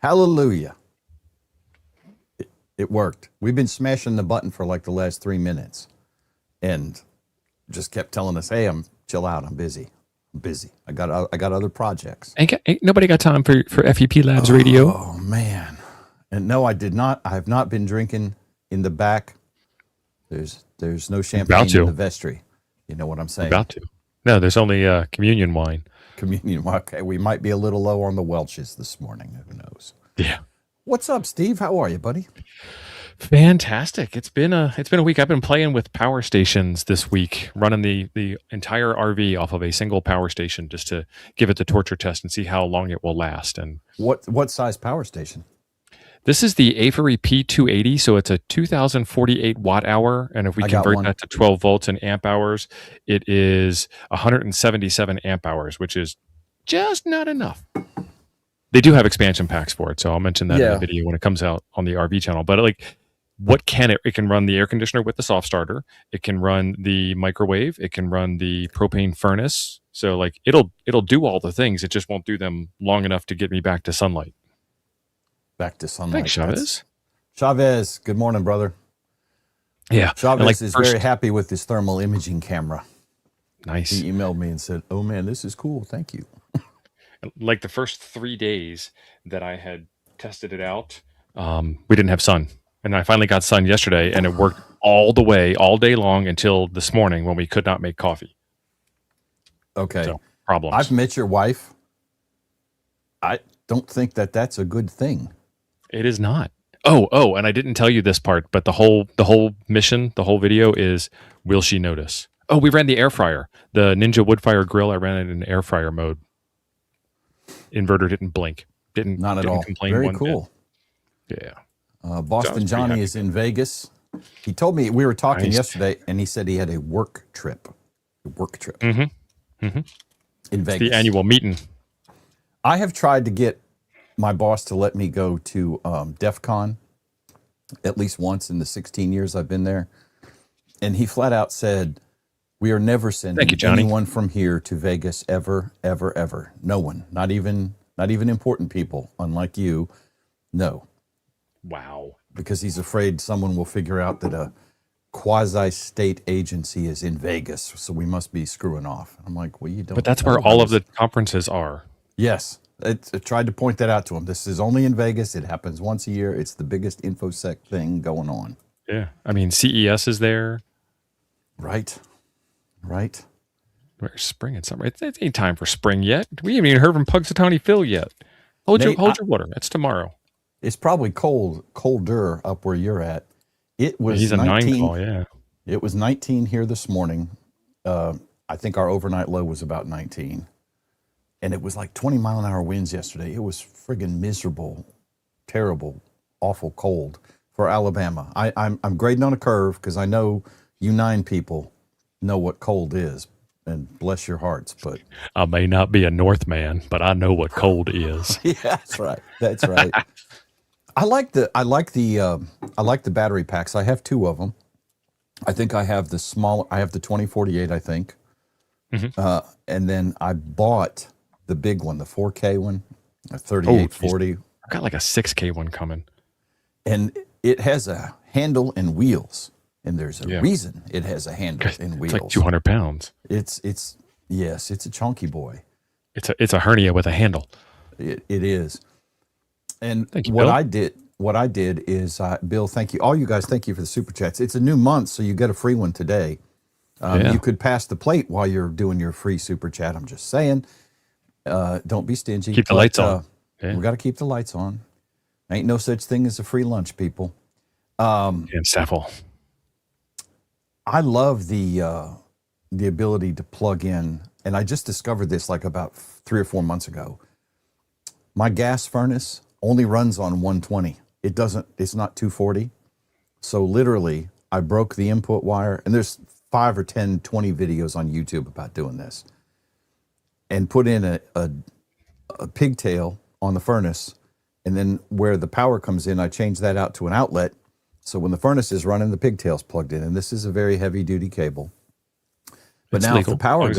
Hallelujah. It worked. We've been smashing the button for like the last 3 minutes and just kept telling us, hey, chill out. I'm busy. I got other projects. Ain't nobody got time for FEP Labs radio. Oh, man. And no, I did not. I have not been drinking in the back. There's no champagne in the vestry. You know what I'm saying? About to. No, there's only communion wine. Communion. Okay, we might be a little low on the Welch's this morning. Who knows? Yeah. What's up, Steve? How are you, buddy? Fantastic. It's been a week. I've been playing with power stations this week, running the entire RV off of a single power station just to give it the torture test and see how long it will last. And what size power station? This is the Avery P280, so it's a 2048 watt hour, and if we convert that to 12 volts in amp hours, it is 177 amp hours, which is just not enough. They do have expansion packs for it, so I'll mention that in the video when it comes out on the RV channel. But what can it? It can run the air conditioner with the soft starter. It can run the microwave. It can run the propane furnace. So it'll do all the things. It just won't do them long enough to get me back to sunlight. Back to sunlight. Thanks, Chavez. Chavez, good morning, brother. Yeah. Chavez is very happy with his thermal imaging camera. Nice. He emailed me and said, oh, man, this is cool. Thank you. Like the first 3 days that I had tested it out, we didn't have sun. And I finally got sun yesterday, and it worked all day long until this morning when we could not make coffee. Okay. So, problems. I've met your wife. I don't think that's a good thing. It is not. Oh, and I didn't tell you this part, but the whole mission, the whole video is, will she notice? Oh, we ran the air fryer. The Ninja Woodfire grill, I ran it in air fryer mode. Inverter didn't blink. Not at all. Complain. Very cool. Bit. Yeah. Boston Johnny is in Vegas. He told me, we were talking yesterday, and he said he had a work trip. Mm-hmm. Mm-hmm. In Vegas. It's the annual meeting. I have tried to get my boss to let me go to DEF CON at least once in the 16 years I've been there. And he flat out said, we are never sending anyone from here to Vegas ever, ever, ever. No one, not even important people, unlike you. No. Wow. Because he's afraid someone will figure out that a quasi-state agency is in Vegas, so we must be screwing off. I'm like, well, you don't. But that's where all of the conferences are. Yes. I tried to point that out to him. This is only in Vegas. It happens once a year. It's the biggest InfoSec thing going on. Yeah. I mean, CES is there. Right. Where's spring and summer? It ain't time for spring yet. We haven't even heard from Pugsatawny Phil yet. Hold your water. It's tomorrow. It's probably colder up where you're at. It was he's 19, a 9 call, yeah. It was 19 here this morning. I think our overnight low was about 19. And it was like 20 mile an hour winds yesterday. It was friggin' miserable, terrible, awful cold for Alabama. I'm grading on a curve because I know you 9 people know what cold is, and bless your hearts. But I may not be a Northman, but I know what cold is. Yeah, that's right. I like the battery packs. I have 2 of them. I think I have the 2048, I think. Mm-hmm. And then I bought the big one, the 4K one, a 3840. I've got like a 6K one coming. And it has a handle and wheels. And there's a reason it has a handle and wheels. It's like 200 pounds. It's a chunky boy. It's a hernia with a handle. It is. And thank you, what Bill. I did is, Bill, thank you. All you guys, thank you for the super chats. It's a new month, so you get a free one today. You could pass the plate while you're doing your free super chat. I'm just saying, don't be stingy. Keep the lights on. We got to keep the lights on. Ain't no such thing as a free lunch, people. And Staffel. I love the ability to plug in, and I just discovered this like about 3 or 4 months ago. My gas furnace only runs on 120. It's not 240. So literally, I broke the input wire, and there's 5 or 10, 20 videos on YouTube about doing this, and put in a pigtail on the furnace, and then where the power comes in, I change that out to an outlet. So when the furnace is running, the pigtail's plugged in, and this is a very heavy-duty cable. But now if the power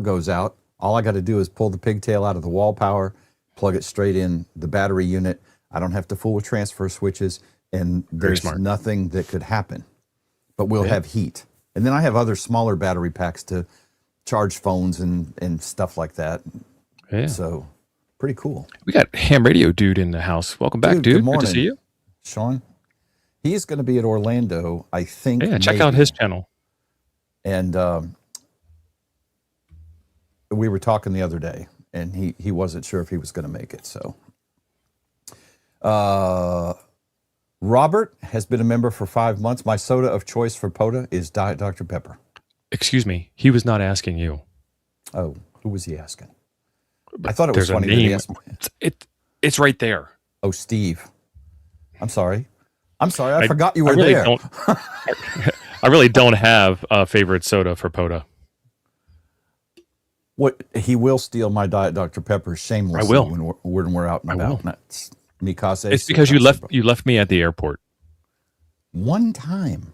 goes out, all I got to do is pull the pigtail out of the wall power, plug it straight in the battery unit. I don't have to fool with transfer switches, and there's nothing that could happen. But we'll have heat. And then I have other smaller battery packs to charge phones and stuff like that. Yeah. So pretty cool. We got Ham Radio Dude in the house. Welcome back, dude. Good morning. Good to see you. Sean. He is going to be at Orlando, I think. Yeah, check out his channel. And we were talking the other day, and he wasn't sure if he was going to make it. So Robert has been a member for 5 months. My soda of choice for POTA is Diet Dr. Pepper. Excuse me. He was not asking you. Oh, who was he asking? I thought it was funny that he asked me. It's right there. Oh, Steve. I'm sorry. I forgot you were there. I really don't have a favorite soda for POTA. What he will steal my Diet Dr. Pepper shamelessly. I will when we're out and about. That's Mikase. It's because you left me at the airport. One time.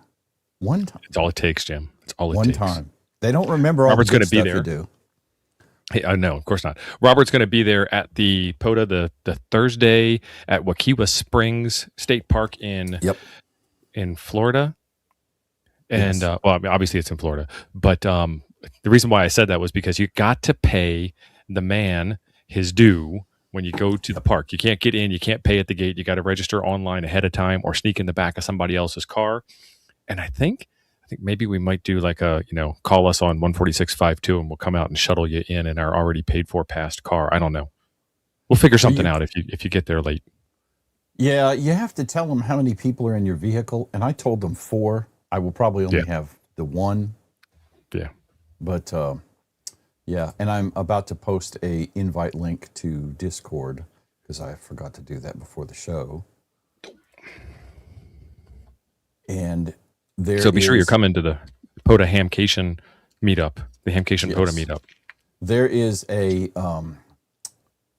It's all it takes, Jim. It's all it takes. One time. They don't remember all Robert's the good stuff you do. Hey, no, of course not. Robert's going to be there at the POTA the Thursday at Waukee Springs State Park in Florida. And well, I mean, obviously it's in Florida, but the reason why I said that was because you got to pay the man his due when you go to the park. You can't get in, you can't pay at the gate. You got to register online ahead of time or sneak in the back of somebody else's car. And I think maybe we might do like a, call us on 14652 and we'll come out and shuttle you in our already paid for past car. I don't know. We'll figure something out if you get there late. Yeah, you have to tell them how many people are in your vehicle. And I told them 4. I will probably only have the 1. Yeah. But yeah, and I'm about to post a invite link to Discord because I forgot to do that before the show. And so be sure you're coming to the POTA Hamcation meetup, the Hamcation POTA meetup. There is a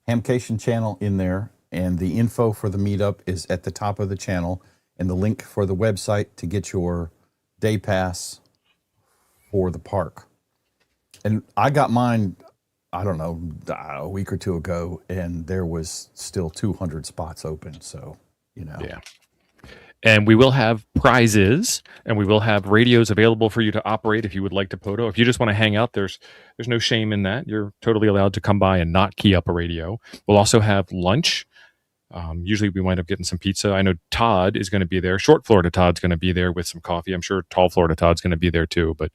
Hamcation channel in there, and the info for the meetup is at the top of the channel, and the link for the website to get your day pass for the park. And I got mine, I don't know, a week or 2 ago, and there was still 200 spots open. So, Yeah. And we will have prizes, and we will have radios available for you to operate if you would like to POTA. If you just want to hang out, there's no shame in that. You're totally allowed to come by and not key up a radio. We'll also have lunch. Usually we wind up getting some pizza. I know Todd is going to be there. Short Florida Todd's going to be there with some coffee. I'm sure Tall Florida Todd's going to be there too, but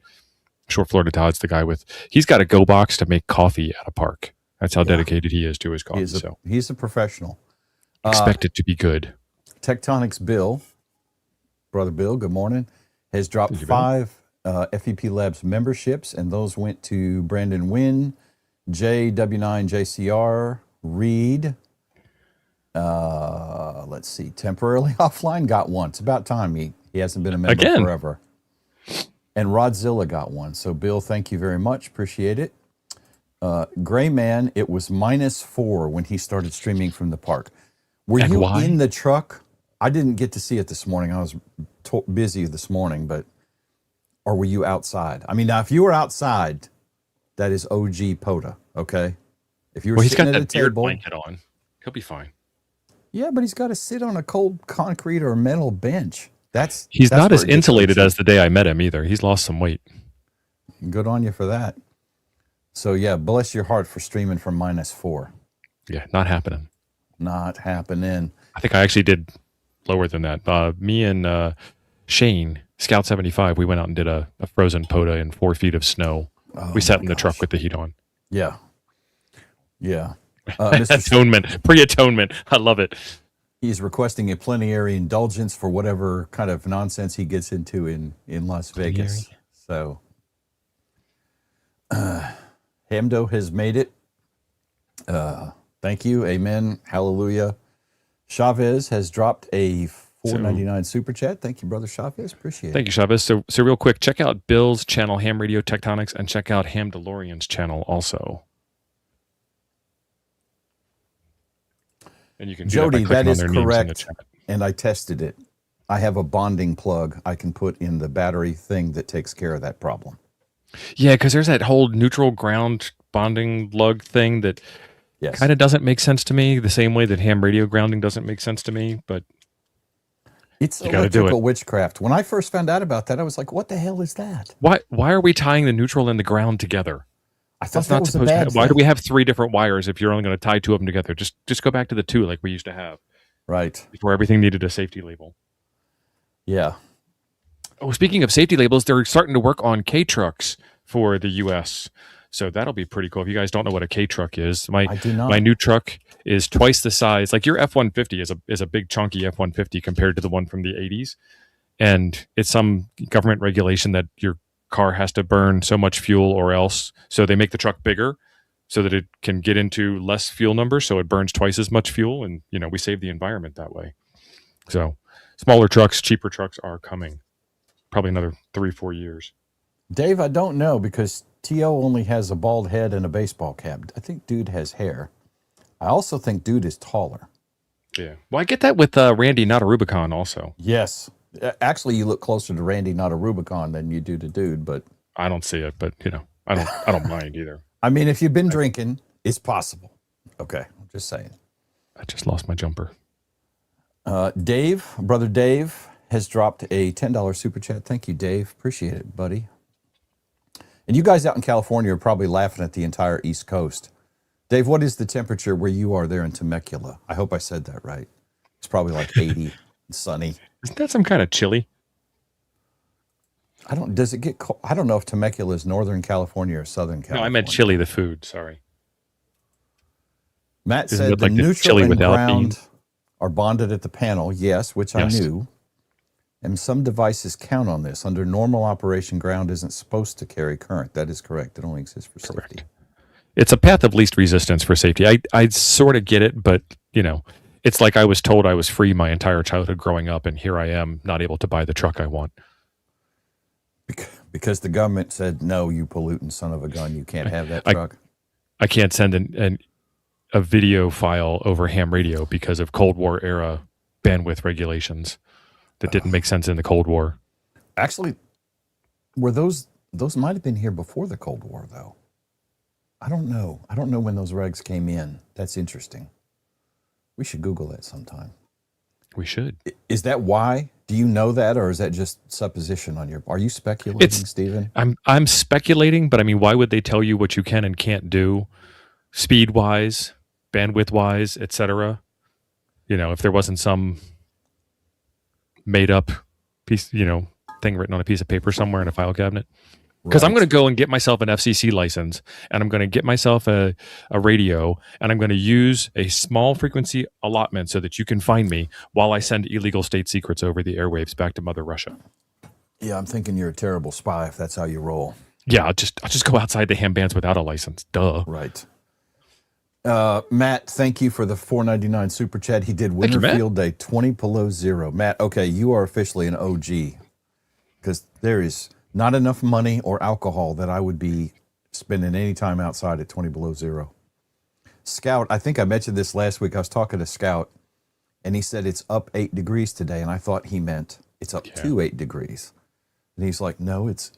Short Florida Todd's the guy he's got a go box to make coffee at a park. That's how dedicated he is to his coffee. He's a professional. Expect it to be good. Tectonics Bill, Brother Bill, good morning, has dropped 5 FEP Labs memberships, and those went to Brandon Wynn, JW9JCR, Reed, let's see, temporarily offline got one. It's about time he hasn't been a member forever. And Rodzilla got one. So Bill, thank you very much. Appreciate it. Gray Man, it was -4 when he started streaming from the park. Were you in the truck? I didn't get to see it this morning. I was busy this morning, or were you outside? I mean, now if you were outside, that is OG POTA, okay? If you were he's got sitting at that a table, blanket on. He'll be fine. Yeah, but he's got to sit on a cold concrete or metal bench. He's not as insulated as the day I met him either. He's lost some weight. Good on you for that. So yeah, bless your heart for streaming from -4. Yeah, not happening. Not happening. I think I actually did lower than that. Me and Shane, Scout 75, we went out and did a frozen POTA in 4 feet of snow. We sat in the truck with the heat on. Yeah. Yeah. Pre-atonement. I love it. He's requesting a plenary indulgence for whatever kind of nonsense he gets into in Las Vegas. So Hamdo has made it. Thank you. Amen. Hallelujah. Chavez has dropped a $4.99 super chat. Thank you, brother Chavez. Appreciate it. Thank you, Chavez. So real quick, check out Bill's channel, Ham Radio Tectonics, and check out Ham DeLorean's channel also. And you can Jody, that is correct. And I tested it. I have a bonding plug I can put in the battery thing that takes care of that problem. Yeah, because there's that whole neutral ground bonding lug thing that Yes. Kind of doesn't make sense to me the same way that ham radio grounding doesn't make sense to me, but it's you got to do it. Electrical witchcraft. When I first found out about that, I was like, what the hell is that? Why are we tying the neutral and the ground together? I thought that was a bad thing. Why do we have 3 different wires if you're only going to tie 2 of them together? Just go back to the 2 like we used to have. Right. Before everything needed a safety label. Yeah. Oh, speaking of safety labels, they're starting to work on K-trucks for the U.S., so that'll be pretty cool. If you guys don't know what a K-truck is, I do not. My new truck is twice the size. Like your F-150 is a big chunky F-150 compared to the one from the 80s. And it's some government regulation that your car has to burn so much fuel or else. So they make the truck bigger so that it can get into less fuel numbers. So it burns twice as much fuel. And, we save the environment that way. So smaller trucks, cheaper trucks are coming. Probably another 3-4 years. Dave, I don't know because T.O. only has a bald head and a baseball cap. I think Dude has hair. I also think Dude is taller. Yeah. Well, I get that with Randy, not a Rubicon also. Yes. Actually, you look closer to Randy, not a Rubicon, than you do to Dude, but I don't see it, but I don't mind either. I mean, if you've been drinking, it's possible. Okay, I'm just saying. I just lost my jumper. Brother Dave has dropped a $10 super chat. Thank you, Dave. Appreciate it, buddy. And you guys out in California are probably laughing at the entire East Coast. Dave, what is the temperature where you are there in Temecula? I hope I said that right. It's probably like 80 and sunny. Isn't that some kind of chili? Does it get cold? I don't know if Temecula is Northern California or Southern California. No, I meant chili, the food. Sorry. Matt said the neutral and ground are bonded at the panel. Yes, which I knew. And some devices count on this. Under normal operation, ground isn't supposed to carry current. That is correct. It only exists for safety. It's a path of least resistance for safety. I sort of get it, but, it's like I was told I was free my entire childhood growing up, and here I am not able to buy the truck I want. Because the government said, no, you pollutant son of a gun, you can't have that truck. I can't send a video file over ham radio because of Cold War era bandwidth regulations that didn't make sense in the Cold War. Actually, were those might have been here before the Cold War, though. I don't know. I don't know when those regs came in. That's interesting. We should Google that sometime. We should. Is that why? Do you know that, or is that just supposition on your? Are you speculating, Stephen? I'm speculating, but I mean, why would they tell you what you can and can't do, speed wise, bandwidth wise, etc.? If there wasn't some made up piece, thing written on a piece of paper somewhere in a file cabinet. Because I'm going to go and get myself an FCC license, and I'm going to get myself a radio, and I'm going to use a small frequency allotment so that you can find me while I send illegal state secrets over the airwaves back to Mother Russia. Yeah, I'm thinking you're a terrible spy if that's how you roll. Yeah, I'll just go outside the ham bands without a license. Duh. Right. Matt, thank you for the $4.99 super chat. He did Winter Field Day 20 below zero. Matt, okay, you are officially an OG because there is not enough money or alcohol that I would be spending any time outside at 20 below zero. Scout, I think I mentioned this last week. I was talking to Scout, and he said it's up 8 degrees today, and I thought he meant it's up to 8 degrees. And he's like, no, it's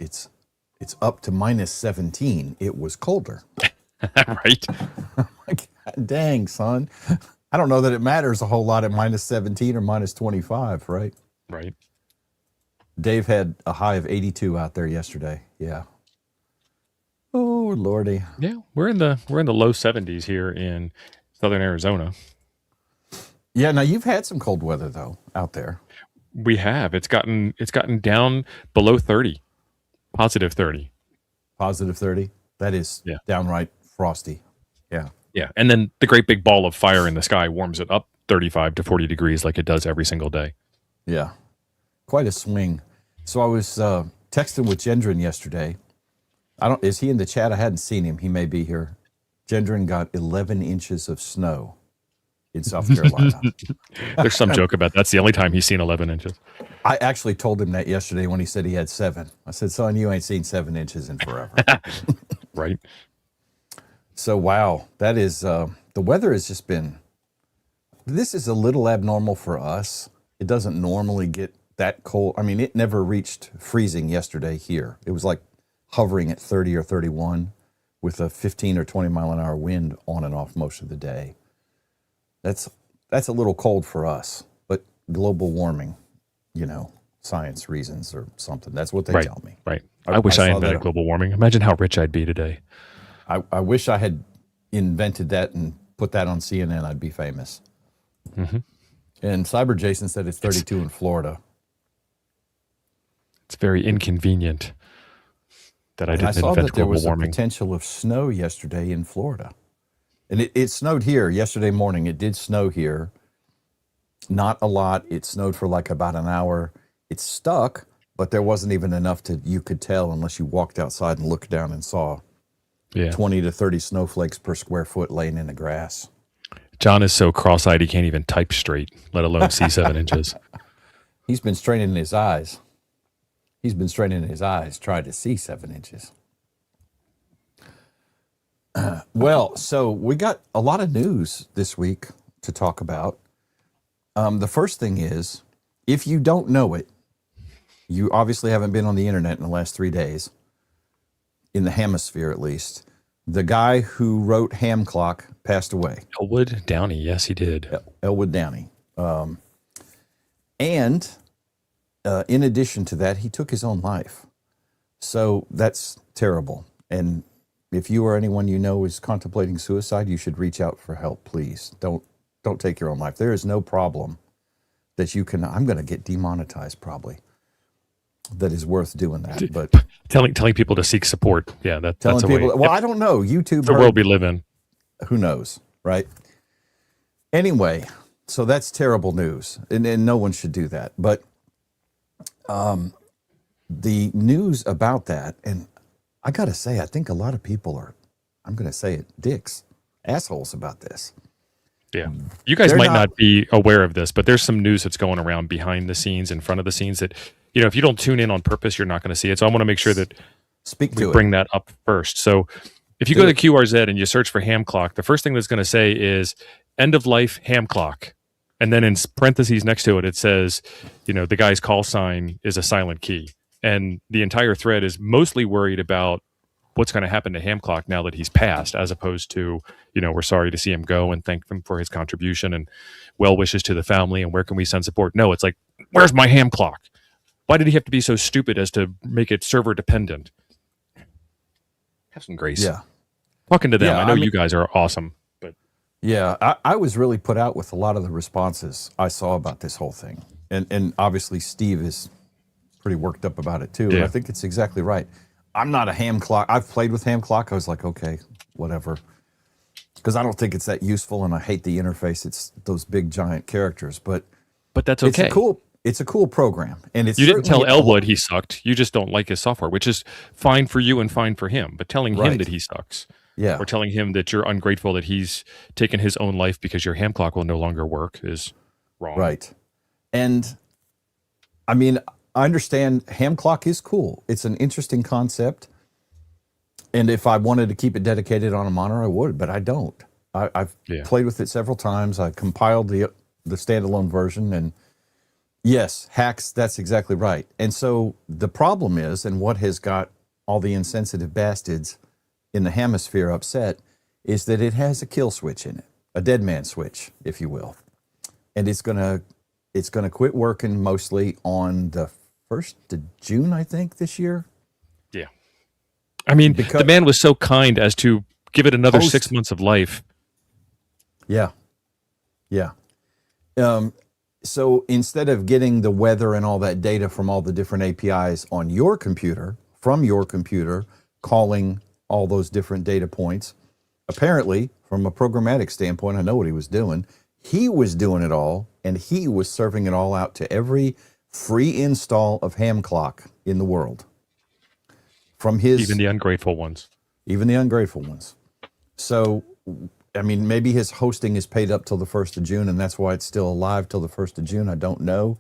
up to minus 17. It was colder. Right. God dang, son. I don't know that it matters a whole lot at minus 17 or minus 25, right? Right. Dave had a high of 82 out there yesterday. Yeah. Oh, Lordy. Yeah, we're in the low 70s here in southern Arizona. Yeah, now you've had some cold weather though out there. We have. It's gotten down below 30. Positive 30. Positive 30. That is downright frosty. Yeah. Yeah, and then the great big ball of fire in the sky warms it up 35 to 40 degrees like it does every single day. Yeah. Quite a swing. So I was texting with Gendron yesterday. Is he in the chat? I hadn't seen him. He may be here. Gendron got 11 inches of snow in South Carolina. There's some joke about that's the only time he's seen 11 inches. I actually told him that yesterday when he said he had 7. I said, son, you ain't seen 7 inches in forever. Right. So, wow, that is, the weather has just been, this is a little abnormal for us. It doesn't normally get that cold. I mean, it never reached freezing yesterday here. It was like hovering at 30 or 31. with a 15 or 20 mile an hour wind on and off most of the day. That's a little cold for us, but global warming, science reasons or something. That's what they tell me. Right. I wish I invented global warming. Imagine how rich I'd be today. I wish I had invented that and put that on CNN. I'd be famous. Mm-hmm. And Cyber Jason said it's 32 in Florida. It's very inconvenient that I didn't invent global warming. I saw that there was a potential of snow yesterday in Florida. And it snowed here yesterday morning. It did snow here. Not a lot. It snowed for like about an hour. It stuck, but there wasn't even enough you could tell unless you walked outside and looked down and saw 20 to 30 snowflakes per square foot laying in the grass. John is so cross-eyed he can't even type straight, let alone see 7 inches. He's been straining his eyes. Trying to see 7 inches. Well, so we got a lot of news this week to talk about. The first thing is, if you don't know it, you obviously haven't been on the internet in the last 3 days, in the hemisphere at least. The guy who wrote Ham Clock passed away. Elwood Downey, yes, he did. Elwood Downey. And in addition to that, he took his own life. So that's terrible. And if you or anyone you know is contemplating suicide, you should reach out for help, please. Don't take your own life. There is no problem that you can. I'm going to get demonetized probably. That is worth doing that. But telling people to seek support. Yeah, that's a way. Well, I don't know. YouTube. The world we live in. Who knows, right? Anyway, so that's terrible news, and no one should do that. But the news about that, and I got to say, I think a lot of people are, I'm going to say it, dicks, assholes about this. Yeah. You guys might not be aware of this, but there's some news that's going around behind the scenes, in front of the scenes that, if you don't tune in on purpose, you're not going to see it. So I want to make sure that we bring that up first. So if you go to QRZ and you search for Ham Clock, the first thing that's going to say is end of life Ham Clock. And then in parentheses next to it, it says, the guy's call sign is a silent key. And the entire thread is mostly worried about what's going to happen to Ham Clock now that he's passed, as opposed to, we're sorry to see him go and thank him for his contribution and well wishes to the family and where can we send support? No, it's like, where's my Ham Clock? Why did he have to be so stupid as to make it server dependent? Have some grace. Yeah. Talking to them. I know you guys are awesome. But yeah, I was really put out with a lot of the responses I saw about this whole thing. And obviously Steve is pretty worked up about it too. Yeah. And I think it's exactly right. I'm not a Ham Clock. I've played with Ham Clock. I was like, okay, whatever. Because I don't think it's that useful, and I hate the interface. It's those big giant characters. But that's okay. It's a cool program. And you didn't tell Elwood he sucked. You just don't like his software, which is fine for you and fine for him. But telling him that he sucks, or telling him that you're ungrateful that he's taken his own life because your Ham Clock will no longer work is wrong. Right. And I mean, I understand Ham Clock is cool. It's an interesting concept. And if I wanted to keep it dedicated on a monitor, I would, but I don't. I've played with it several times. I compiled the standalone version, and yes, hacks, that's exactly right. And so the problem is, and what has got all the insensitive bastards in the hemisphere upset, is that it has a kill switch in it, a dead man switch, if you will. And it's gonna quit working mostly on the 1st of June, I think, this year. Yeah. I mean, the man was so kind as to give it another 6 months of life. Yeah. Yeah. So instead of getting the weather and all that data from all the different APIs on your computer, from your computer, calling all those different data points, apparently, from a programmatic standpoint, I know what he was doing. He was doing it all, and he was serving it all out to every free install of Ham Clock in the world. From even the ungrateful ones. Even the ungrateful ones. So, I mean, maybe his hosting is paid up till the 1st of June, and that's why it's still alive till the 1st of June. I don't know.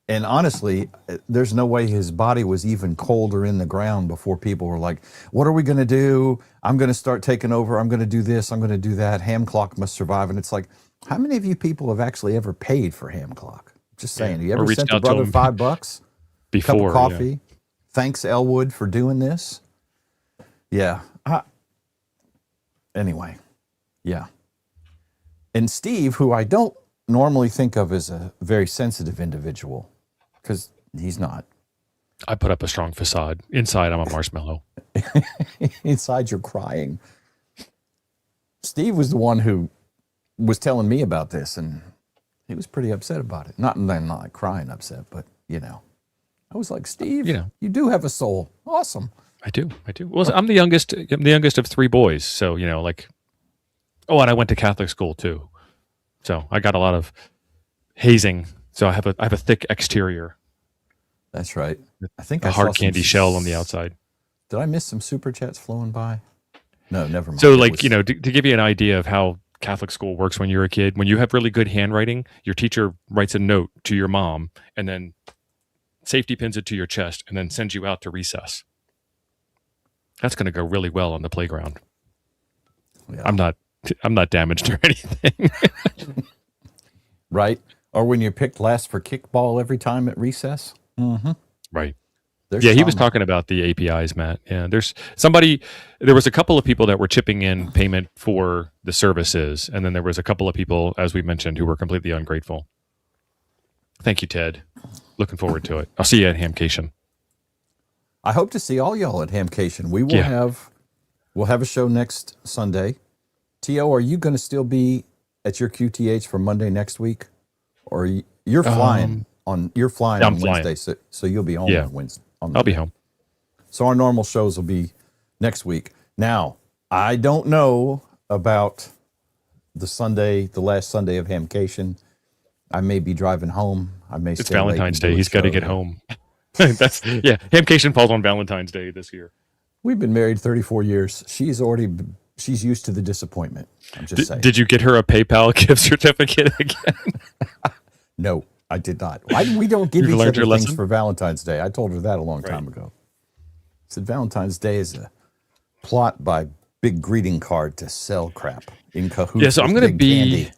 And honestly, there's no way his body was even colder in the ground before people were like, what are we going to do? I'm going to start taking over. I'm going to do this. I'm going to do that. Ham Clock must survive. And it's like, how many of you people have actually ever paid for Ham Clock? Just saying. You ever sent a brother $5? Before, cup of coffee? Yeah. Thanks, Elwood, for doing this. Yeah. anyway, yeah. And Steve, who I don't normally think of as a very sensitive individual, because he's not. I put up a strong facade. Inside, I'm a marshmallow. Inside, you're crying. Steve was the one who was telling me about this, and he was pretty upset about it. Not like crying upset, but, I was like, Steve, you do have a soul. Awesome. I do. Well, I'm the youngest of three boys. So, and I went to Catholic school too. So I got a lot of hazing. So I have a thick exterior. That's right. I think a hard candy shell on the outside. Did I miss some super chats flowing by? No, never mind. So to give you an idea of how Catholic school works when you're a kid, when you have really good handwriting, your teacher writes a note to your mom and then safety pins it to your chest and then sends you out to recess. That's going to go really well on the playground. Yeah. I'm not damaged or anything. Right? Or when you're picked last for kickball every time at recess. Mm-hmm. Right. He was talking about the APIs, Matt. Yeah, there was a couple of people that were chipping in payment for the services, and then there was a couple of people, as we mentioned, who were completely ungrateful. Thank you, Ted. Looking forward to it. I'll see you at Hamcation. I hope to see all y'all at Hamcation. We'll have a show next Sunday. T.O., are you going to still be at your QTH for Monday next week? Or you're flying on Wednesday, so you'll be home on Wednesday. I'll be home. So our normal shows will be next week. Now, I don't know about the last Sunday of Hamcation. I may be driving home. It's Valentine's Day. He's got to get home. Hamcation falls on Valentine's Day this year. We've been married 34 years. She's used to the disappointment. I'm just saying. Did you get her a PayPal gift certificate again? No, I did not. We don't give each other things for Valentine's Day. I told her that a long time ago. I said Valentine's Day is a plot by Big Greeting Card to sell crap in cahoots. Yeah, so I'm going to be candy.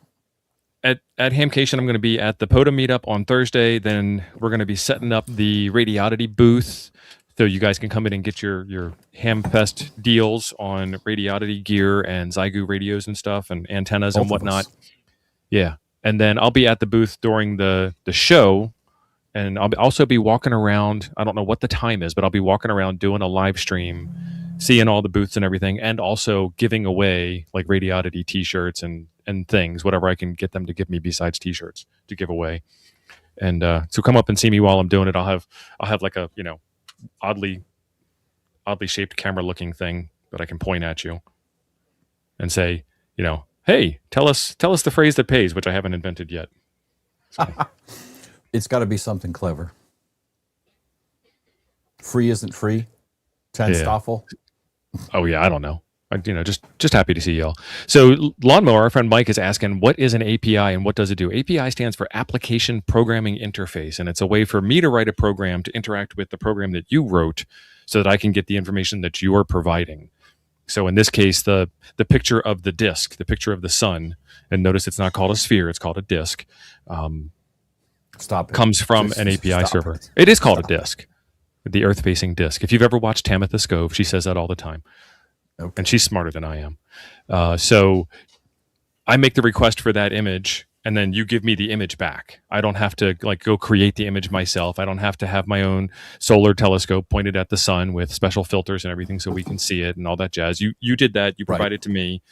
at Hamcation. I'm going to be at the POTA meetup on Thursday. Then we're going to be setting up the Radiodity booth, so you guys can come in and get your Hamfest deals on Radiodity gear and Zygu radios and stuff and antennas and whatnot. Yeah. And then I'll be at the booth during the show, and I'll also be walking around. I don't know what the time is, but I'll be walking around doing a live stream, seeing all the booths and everything, and also giving away like Radiodity t-shirts and things, whatever I can get them to give me besides t-shirts to give away. And so come up and see me while I'm doing it. I'll have like a oddly shaped camera looking thing that I can point at you and say, hey, tell us the phrase that pays, which I haven't invented yet. So. It's got to be something clever. Free isn't free. Tanstoffel. Oh yeah, I don't know. Just happy to see y'all. So Lawnmower, our friend Mike is asking, what is an API and what does it do? API stands for Application Programming Interface, and it's a way for me to write a program to interact with the program that you wrote so that I can get the information that you're providing. So in this case, the picture of the disk, the picture of the sun, and notice it's not called a sphere, it's called a disk, comes from an API server. It is called a disk, the Earth-facing disk. If you've ever watched Tamitha Skov, she says that all the time. Okay. And she's smarter than I am. So I make the request for that image, and then you give me the image back. I don't have to go create the image myself. I don't have to have my own solar telescope pointed at the sun with special filters and everything so we can see it and all that jazz. You did that. You provided it to me.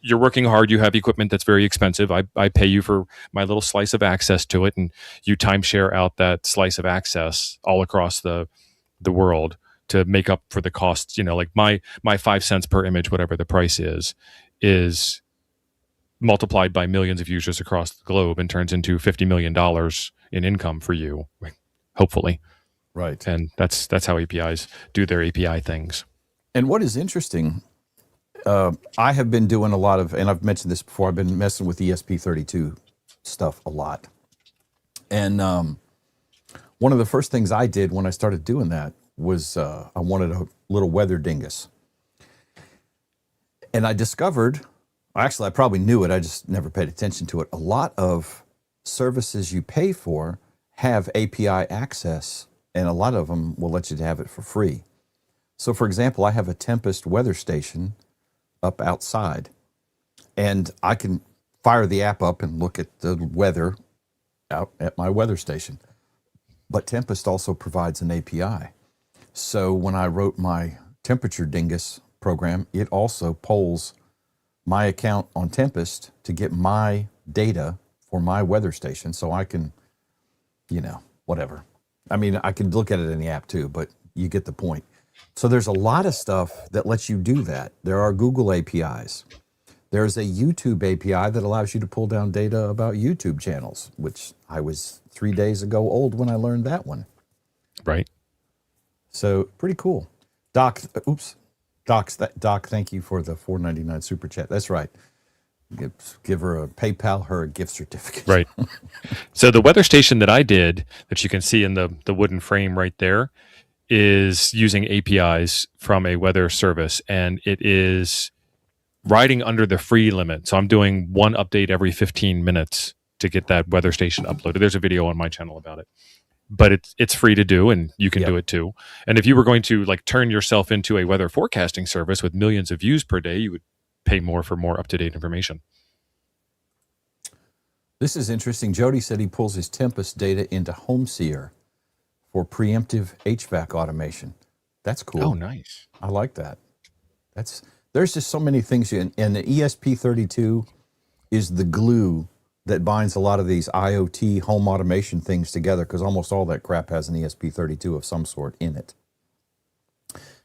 You're working hard. You have equipment that's very expensive. I pay you for my little slice of access to it, and you timeshare out that slice of access all across the world to make up for the costs. Like my 5 cents per image, whatever the price is multiplied by millions of users across the globe and turns into $50 million in income for you, hopefully. Right. And that's how APIs do their API things. And what is interesting, I have been doing a lot of, and I've mentioned this before, I've been messing with ESP32 stuff a lot. And one of the first things I did when I started doing that was I wanted a little weather dingus. And I discovered, actually I probably knew it, I just never paid attention to it. A lot of services you pay for have API access, and a lot of them will let you have it for free. So for example, I have a Tempest weather station up outside. And I can fire the app up and look at the weather out at my weather station. But Tempest also provides an API. So when I wrote my temperature dingus program, it also polls my account on Tempest to get my data for my weather station so I can, whatever. I mean, I can look at it in the app too, but you get the point. So there's a lot of stuff that lets you do that. There are Google APIs. There's a YouTube API that allows you to pull down data about YouTube channels, which I was 3 days ago old when I learned that one. Right. So pretty cool. Doc, thank you for the $4.99 super chat. That's right. Give her a PayPal, her a gift certificate. Right. So the weather station that I did, that you can see in the wooden frame right there, is using APIs from a weather service, and it is riding under the free limit. So I'm doing one update every 15 minutes to get that weather station uploaded. There's a video on my channel about it. But it's free to do, and you can do it too. And if you were going to turn yourself into a weather forecasting service with millions of views per day, you would pay more for more up-to-date information. This is interesting. Jody said he pulls his Tempest data into HomeSeer for preemptive HVAC automation. That's cool. Oh, nice. I like that. There's just so many things. And the ESP32 is the glue that binds a lot of these IoT home automation things together, because almost all that crap has an ESP32 of some sort in it.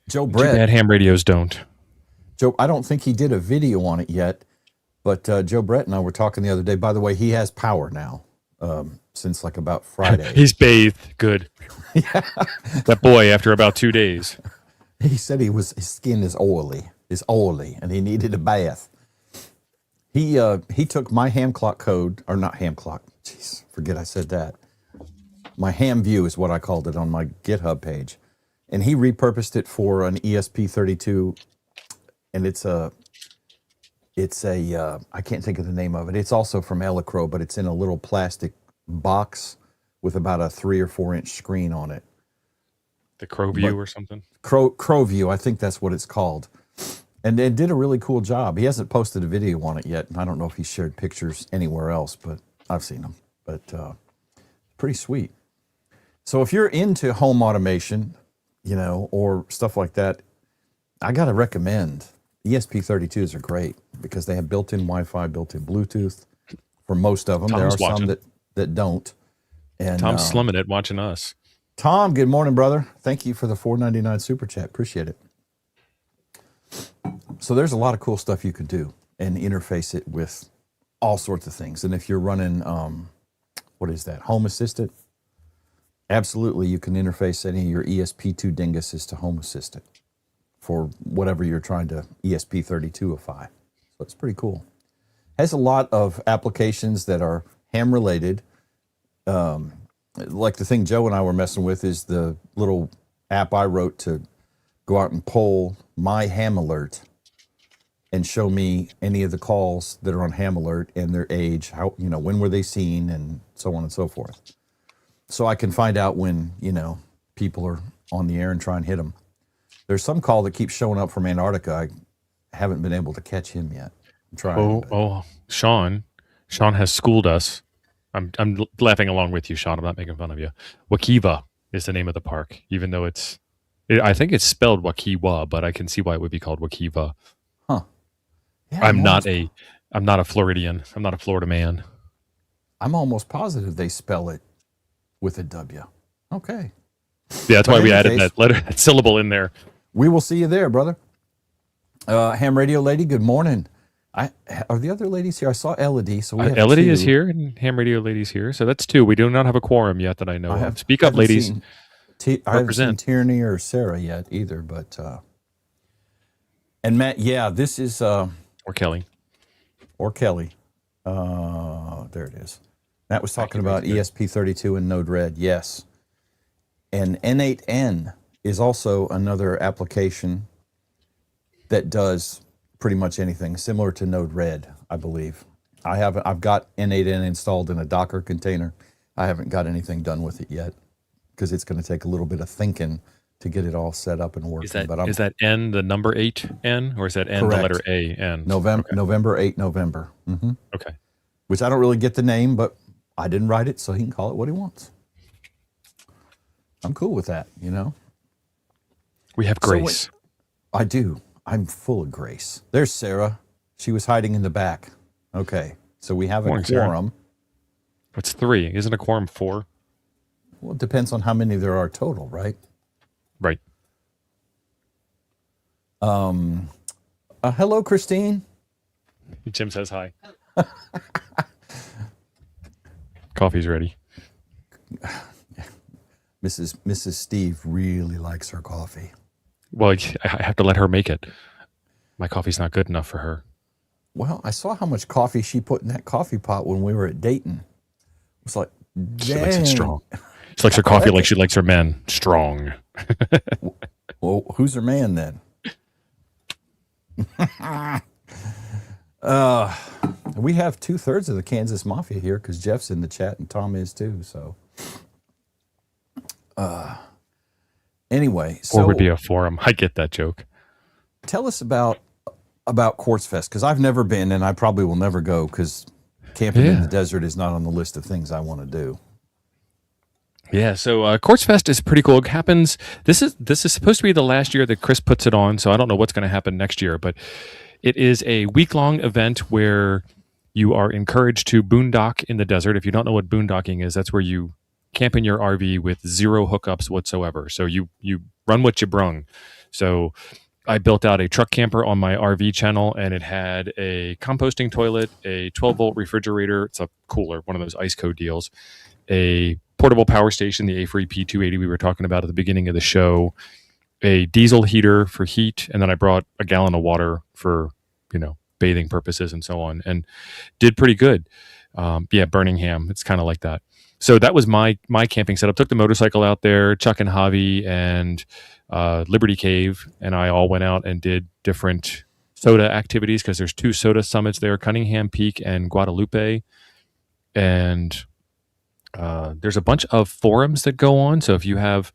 Joe Brett. Too bad ham radios don't. Joe, I don't think he did a video on it yet, but Joe Brett and I were talking the other day. By the way, he has power now since about Friday. He's bathed. Good. Yeah. That boy, after about 2 days. He said his skin is oily, and he needed a bath. He took my ham clock code, or not ham clock. Jeez, forget I said that. My ham view is what I called it on my GitHub page, and he repurposed it for an ESP32, and it's a I can't think of the name of it. It's also from Elecro, but it's in a little plastic box with about a 3 or 4 inch screen on it. The Crow View or something? Crow View, I think that's what it's called. And it did a really cool job. He hasn't posted a video on it yet, and I don't know if he shared pictures anywhere else, but I've seen them. But pretty sweet. So if you're into home automation, or stuff like that, I got to recommend ESP32s are great because they have built-in Wi-Fi, built-in Bluetooth for most of them. Tom's there are watching. some that don't. And Tom's slumming it watching us. Tom, good morning, brother. Thank you for the $4.99 super chat. Appreciate it. So there's a lot of cool stuff you can do and interface it with all sorts of things. And if you're running, what is that, Home Assistant? Absolutely, you can interface any of your ESP2 dinguses to Home Assistant for whatever you're trying to ESP32ify. So it's pretty cool. Has a lot of applications that are ham related. Like the thing Joe and I were messing with is the little app I wrote to go out and poll my ham alert and show me any of the calls that are on ham alert and their age, how, when were they seen, and so on and so forth. So I can find out when, people are on the air and try and hit them. There's some call that keeps showing up from Antarctica. I haven't been able to catch him yet. I'm trying. Sean has schooled us. I'm laughing along with you, Sean. I'm not making fun of you. Wakiva is the name of the park, even though I think it's spelled Wakiwa, but I can see why it would be called Wakiva. Huh. Yeah, I'm not a Floridian. I'm not a Florida man. I'm almost positive they spell it with a W. Okay. Yeah, that's why we added that syllable in there. We will see you there, brother. Ham Radio Lady, good morning. Are the other ladies here? I saw Elodie, so we have Elodie two. is here, and Ham Radio Lady's here, so that's two. We do not have a quorum yet that I know of. Speak up, ladies. I haven't seen Tierney or Sarah yet either, but and Matt, yeah, this is or Kelly. There it is. Matt was talking about ESP32 and Node-RED. Yes, and N8N is also another application that does pretty much anything similar to Node-RED, I believe. I've got N8N installed in a Docker container. I haven't got anything done with it yet because it's going to take a little bit of thinking to get it all set up and working. Is that N the number 8 N, or is that N correct. the letter A N? November 8 November. Mm-hmm. Okay. Which I don't really get the name, but I didn't write it, so he can call it what he wants. I'm cool with that, you know. We have grace. I do. I'm full of grace. There's Sarah. She was hiding in the back. Okay, so we have a quorum. Sarah. It's 3. Isn't a quorum 4? Well, it depends on how many there are total, right? Right. Hello, Christine. Jim says hi. Coffee's ready. Mrs. Steve really likes her coffee. Well, I have to let her make it. My coffee's not good enough for her. Well, I saw how much coffee she put in that coffee pot when we were at Dayton. It was like, dang. She likes it strong. She likes her coffee like she likes her men. Strong. Well, who's her man then? We have 2/3 of the Kansas Mafia here because Jeff's in the chat and Tom is too. So, anyway, or would be a forum. I get that joke. Tell us about QuartzFest, because I've never been and I probably will never go because camping in the desert is not on the list of things I want to do. Yeah, so QuartzFest is pretty cool. It happens. This is supposed to be the last year that Chris puts it on, so I don't know what's going to happen next year. But it is a week-long event where you are encouraged to boondock in the desert. If you don't know what boondocking is, that's where you camp in your RV with 0 hookups whatsoever. So you run what you brung. So I built out a truck camper on my RV channel, and it had a composting toilet, a 12-volt refrigerator. It's a cooler, one of those ice code deals, a portable power station, the A3 P280 we were talking about at the beginning of the show, a diesel heater for heat, and then I brought a gallon of water for, bathing purposes and so on, and did pretty good. Birmingham, it's kind of like that. So that was my camping setup. Took the motorcycle out there, Chuck and Javi and Liberty Cave, and I all went out and did different soda activities because there's 2 soda summits there, Cunningham Peak and Guadalupe, and there's a bunch of forums that go on. So if you have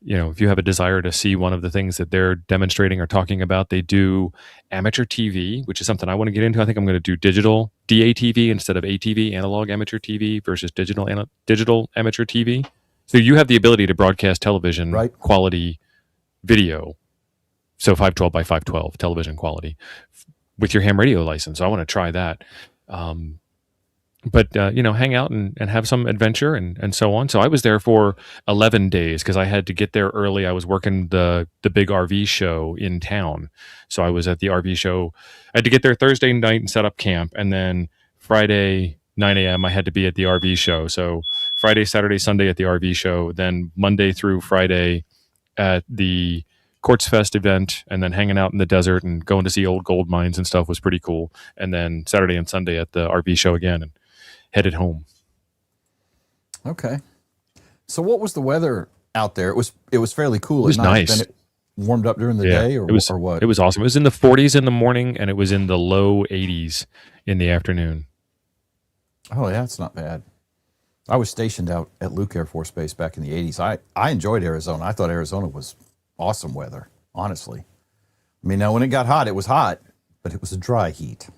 a desire to see one of the things that they're demonstrating or talking about, they do amateur TV, which is something I want to get into. I think I'm going to do digital DATV instead of ATV, analog amateur TV versus digital amateur TV. So you have the ability to broadcast television quality video. So 512 by 512 television quality with your ham radio license. So I want to try that. But hang out and have some adventure and so on. So I was there for 11 days because I had to get there early. I was working the big RV show in town. So I was at the RV show. I had to get there Thursday night and set up camp. And then Friday, 9 a.m., I had to be at the RV show. So Friday, Saturday, Sunday at the RV show. Then Monday through Friday at the QuartzFest event, and then hanging out in the desert and going to see old gold mines and stuff was pretty cool. And then Saturday and Sunday at the RV show again. And headed home. Okay. So what was the weather out there? It was fairly cool. It was nice. Then it warmed up during the day or what? It was awesome. It was in the 40s in the morning and it was in the low 80s in the afternoon. Oh yeah, it's not bad. I was stationed out at Luke Air Force Base back in the 80s. I enjoyed Arizona. I thought Arizona was awesome weather, honestly. I mean, now when it got hot, it was hot, but it was a dry heat.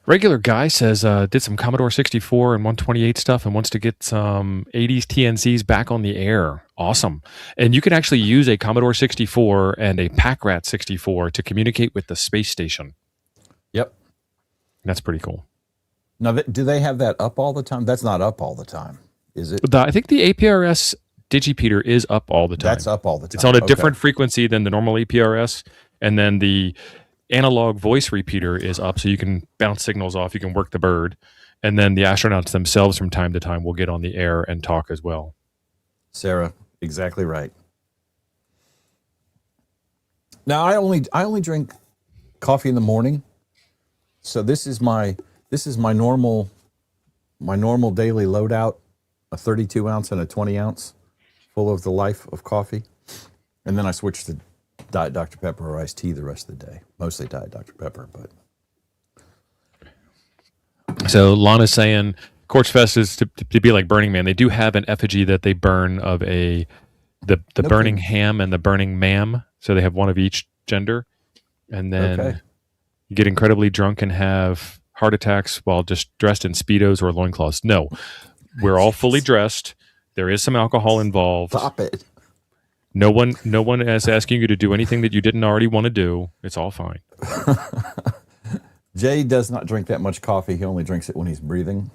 Regular guy says did some Commodore 64 and 128 stuff and wants to get some 80s TNCs back on the air. Awesome. And you can actually use a Commodore 64 and a Packrat 64 to communicate with the space station. Yep. That's pretty cool. Now, do they have that up all the time? That's not up all the time, is it? I think the APRS Digipeater is up all the time. That's up all the time. It's on a different frequency than the normal APRS. And then the analog voice repeater is up, so you can bounce signals off, you can work the bird, and then the astronauts themselves from time to time will get on the air and talk as well. Sarah, exactly right. Now I only drink coffee in the morning, so this is my normal daily loadout, a 32 ounce and a 20 ounce full of the life of coffee, and then I switch to Diet Dr. Pepper or iced tea the rest of the day. Mostly Diet Dr. Pepper, but. So Lana's saying QuartzFest is to be like Burning Man. They do have an effigy that they burn of a the No burning kidding. ham and the burning ma'am. So they have one of each gender, and then Okay. you get incredibly drunk and have heart attacks while just dressed in speedos or loincloths. No, we're all fully dressed. There is some alcohol involved. Stop it. No one is asking you to do anything that you didn't already want to do. It's all fine. Jay does not drink that much coffee. He only drinks it when he's breathing.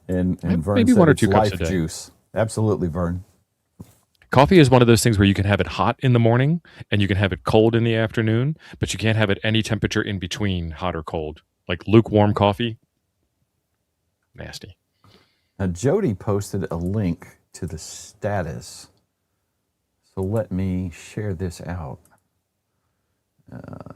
And Vern Maybe said one or it's two cups life a day. juice. Absolutely, Vern. Coffee is one of those things where you can have it hot in the morning and you can have it cold in the afternoon, but you can't have it any temperature in between hot or cold. Like lukewarm coffee, nasty. Now, Jody posted a link to the status. So let me share this out.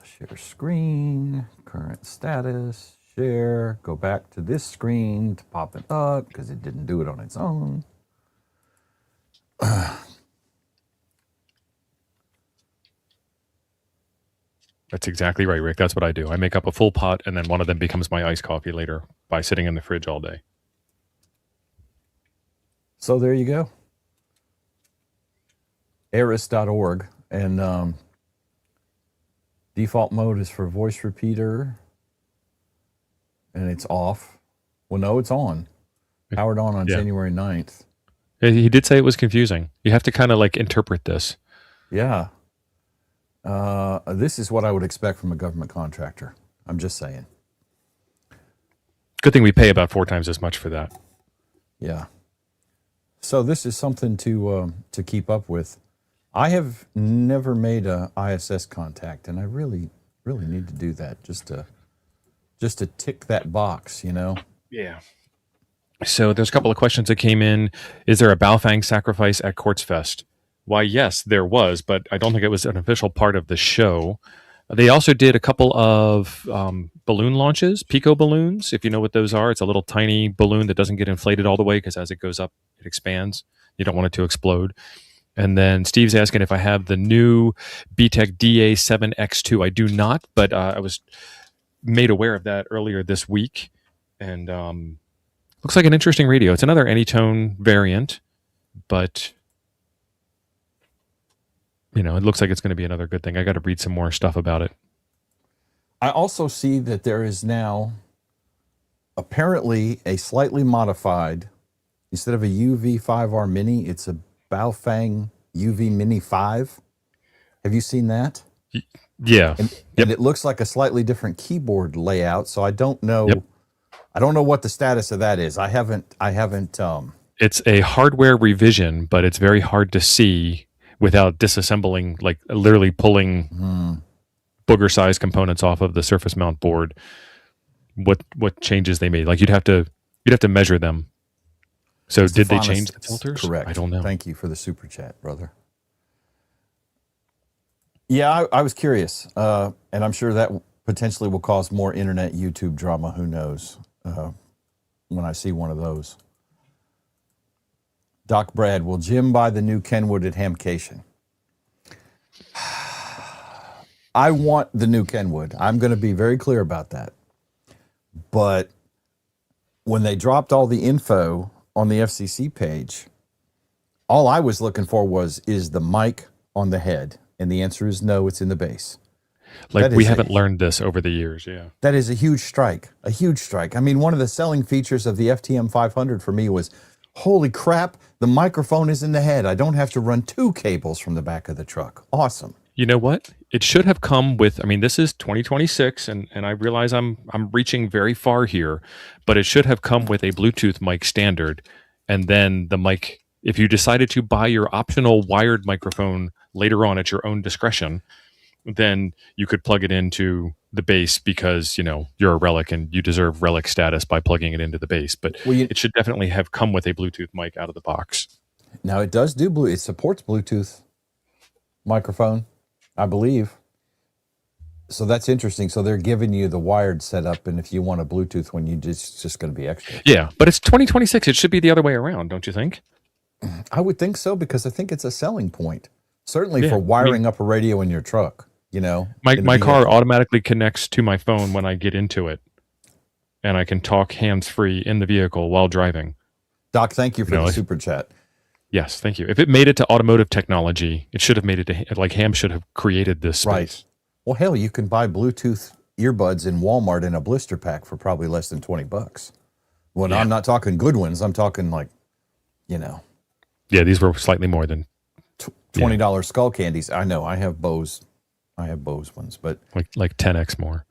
Share screen, current status, share, go back to this screen to pop it up because it didn't do it on its own. That's exactly right, Rick. That's what I do. I make up a full pot and then one of them becomes my iced coffee later by sitting in the fridge all day. So there you go. Eris.org. And default mode is for voice repeater. And it's off. Well, no, it's on. Powered on Yeah. January 9th. He did say it was confusing. You have to kind of like interpret this. Yeah. This is what I would expect from a government contractor. I'm just saying. Good thing we pay about 4 times as much for that. Yeah. So this is something to keep up with. I have never made a ISS contact, and I really need to do that just to tick that box, you know. Yeah. So there's a couple of questions that came in. Is there a Baofeng sacrifice at QuartzFest? Why, yes, there was, but I don't think it was an official part of the show. They also did a couple of balloon launches, pico balloons, if you know what those are. It's a little tiny balloon that doesn't get inflated all the way because as it goes up, it expands. You don't want it to explode. And then Steve's asking if I have the new BTEC DA7X2. I do not, but I was made aware of that earlier this week. And looks like an interesting radio. It's another Anytone variant, but you know, it looks like it's going to be another good thing. I got to read some more stuff about it. I also see that there is now apparently a slightly modified, instead of a UV5R Mini, it's a Baofeng UV Mini 5. Have you seen that? Yeah. And it looks like a slightly different keyboard layout, so I don't know. Yep. I don't know what the status of that is. I haven't. It's a hardware revision, but it's very hard to see without disassembling, like literally pulling booger-sized components off of the surface mount board. What changes they made? Like you'd have to measure them. So did they change the filters? Correct. I don't know. Thank you for the super chat, brother. Yeah, I was curious, and I'm sure that potentially will cause more internet YouTube drama. Who knows? When I see one of those. Doc Brad, will Jim buy the new Kenwood at Hamcation? I want the new Kenwood. I'm going to be very clear about that. But when they dropped all the info on the FCC page, all I was looking for is the mic on the head. And the answer is no, it's in the base. Like we haven't learned this over the years, yeah. That is a huge strike, a huge strike. I mean, one of the selling features of the FTM 500 for me was, holy crap, the microphone is in the head. I don't have to run 2 cables from the back of the truck. Awesome. You know what? It should have come with, I mean, this is 2026, and I realize I'm reaching very far here, but it should have come with a Bluetooth mic standard, and then the mic, if you decided to buy your optional wired microphone later on at your own discretion, then you could plug it into the base because, you know, you're a relic and you deserve relic status by plugging it into the base. But it should definitely have come with a Bluetooth mic out of the box. Now it does do Bluetooth. It supports Bluetooth microphone, I believe. So that's interesting. So they're giving you the wired setup, and if you want a Bluetooth one, it's just going to be extra. Yeah, but it's 2026. It should be the other way around, don't you think? I would think so, because I think it's a selling point. Certainly for wiring up a radio in your truck, you know. My car automatically connects to my phone when I get into it, and I can talk hands-free in the vehicle while driving. Doc, thank you for the super chat. Yes, thank you. If it made it to automotive technology, it should have made it to, like, Ham should have created this space. Right. Well, hell, you can buy Bluetooth earbuds in Walmart in a blister pack for probably less than $20. Well, Yeah. I'm not talking good ones. I'm talking like, Yeah, these were slightly more than $20 skull candies. I know. I have Bose. I have Bose ones, but like 10x more.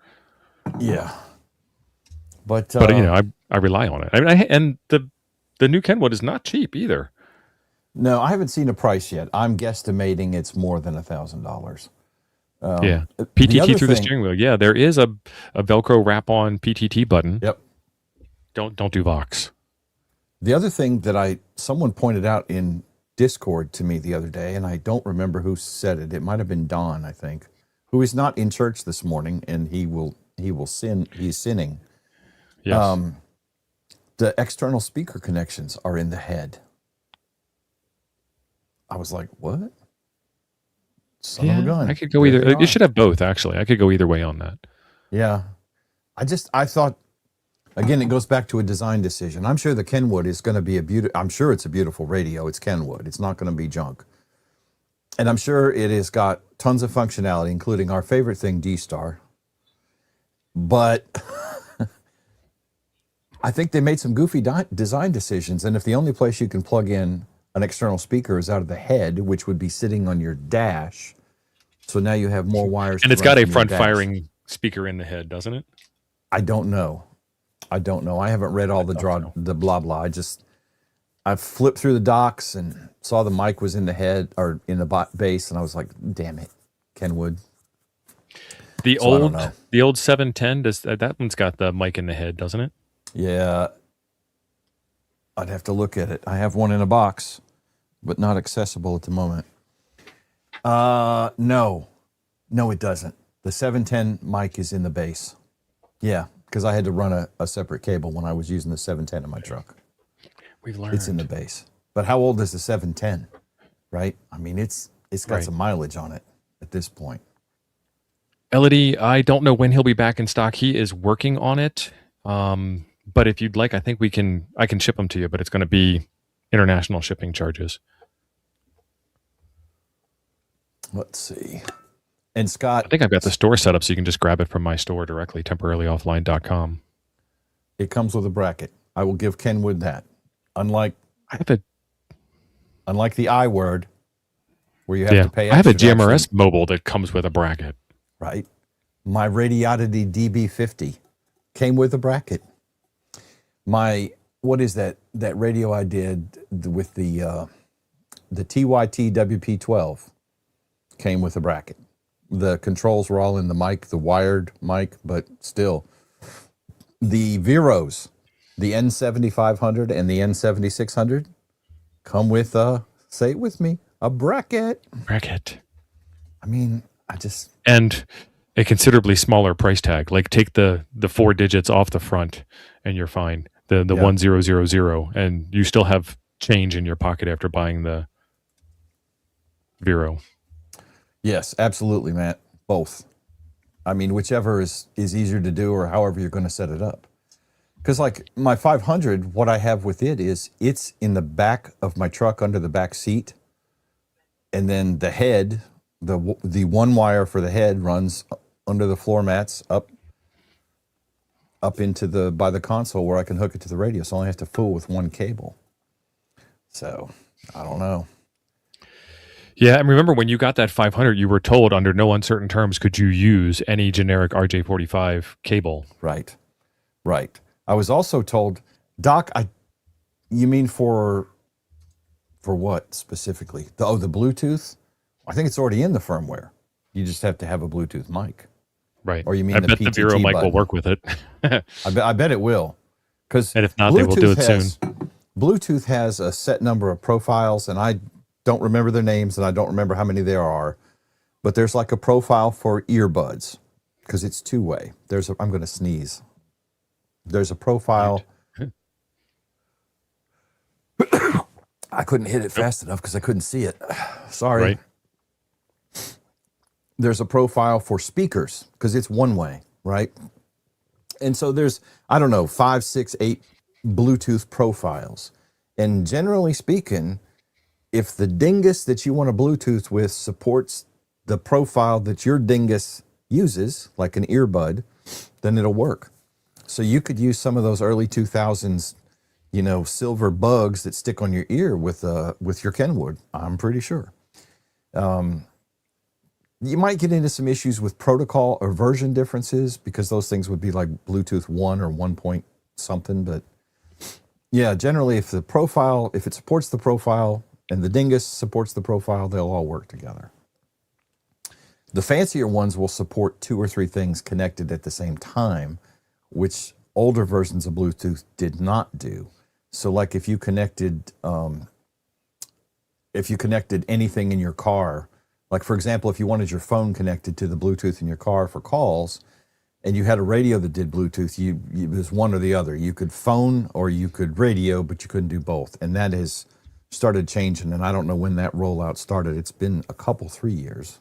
Yeah. But I rely on it. And the new Kenwood is not cheap either. No, I haven't seen a price yet. I'm guesstimating it's more than $1,000. Yeah, PTT through the steering wheel. Yeah, there is a Velcro wrap-on PTT button. Yep. Don't do Vox. The other thing that someone pointed out in Discord to me the other day, and I don't remember who said it. It might have been Don, I think, who is not in church this morning, and he will sin. He's sinning. Yes. The external speaker connections are in the head. I was like, what? Son of a gun. I could go either. You should have both, actually. I could go either way on that. Yeah. I thought, again, it goes back to a design decision. I'm sure the Kenwood is going to be I'm sure it's a beautiful radio. It's Kenwood. It's not going to be junk. And I'm sure it has got tons of functionality, including our favorite thing, D-Star. But I think they made some goofy design decisions. And if the only place you can plug in an external speaker is out of the head, which would be sitting on your dash. So now you have more wires. And it's got a front-firing speaker in the head, doesn't it? I don't know. I haven't read all the blah blah. I flipped through the docs and saw the mic was in the head or in the base, and I was like, "Damn it, Kenwood." The old 710 that one's got the mic in the head, doesn't it? Yeah. I'd have to look at it. I have one in a box, but not accessible at the moment. No, it doesn't. The 710 mic is in the base. Yeah, because I had to run a separate cable when I was using the 710 in my truck. We've learned. It's in the base. But how old is the 710? Right? I mean, it's got some mileage on it at this point. Elodie, I don't know when he'll be back in stock. He is working on it. But if you'd like, I think I can ship them to you, but it's going to be international shipping charges. Let's see. And Scott, I think I've got the store set up so you can just grab it from my store directly, temporarylyoffline.com. It comes with a bracket. I will give Kenwood that. Unlike the I word, where you have to pay extra. I have a GMRS mobile that comes with a bracket. Right. My Radiodity DB50 came with a bracket. What is that radio I did with the TYT WP12 came with a bracket. The controls were all in the mic, the wired mic, but still. The Veros, the N7500 and the N7600 come with say it with me, a bracket. I mean, and a considerably smaller price tag. Like take the 4 digits off the front and you're fine. The 1000, and you still have change in your pocket after buying the Vero. Yes, absolutely, Matt. Both. I mean, whichever is easier to do or however you're going to set it up. Because like my 500, what I have with it is it's in the back of my truck under the back seat. And then the head, the one wire for the head runs under the floor mats up into by the console where I can hook it to the radio. So I only have to fool with one cable. So I don't know. Yeah, and remember when you got that 500, you were told under no uncertain terms could you use any generic RJ45 cable. Right. I was also told, Doc, you mean for what specifically? The Bluetooth? I think it's already in the firmware. You just have to have a Bluetooth mic. Right. Or you mean I bet the Vero mic will work with it. I bet it will. And if not, they will do it soon. Bluetooth has a set number of profiles, and I don't remember their names, and I don't remember how many there are. But there's like a profile for earbuds, because it's two-way. I'm going to sneeze. There's a profile. I couldn't hit it fast enough because I couldn't see it. Sorry. Right. There's a profile for speakers because it's one way, right? And so there's, 5, 6, 8 Bluetooth profiles. And generally speaking, if the dingus that you want to Bluetooth with supports the profile that your dingus uses, like an earbud, then it'll work. So you could use some of those early 2000s, silver bugs that stick on your ear with your Kenwood. I'm pretty sure. You might get into some issues with protocol or version differences because those things would be like Bluetooth 1 or 1 point something. But yeah, generally, if it supports the profile and the dingus supports the profile, they'll all work together. The fancier ones will support 2 or 3 things connected at the same time, which older versions of Bluetooth did not do. So like if you connected anything in your car, like for example, if you wanted your phone connected to the Bluetooth in your car for calls and you had a radio that did Bluetooth, it was one or the other. You could phone or you could radio, but you couldn't do both. And that has started changing, and I don't know when that rollout started. It's been 3 years.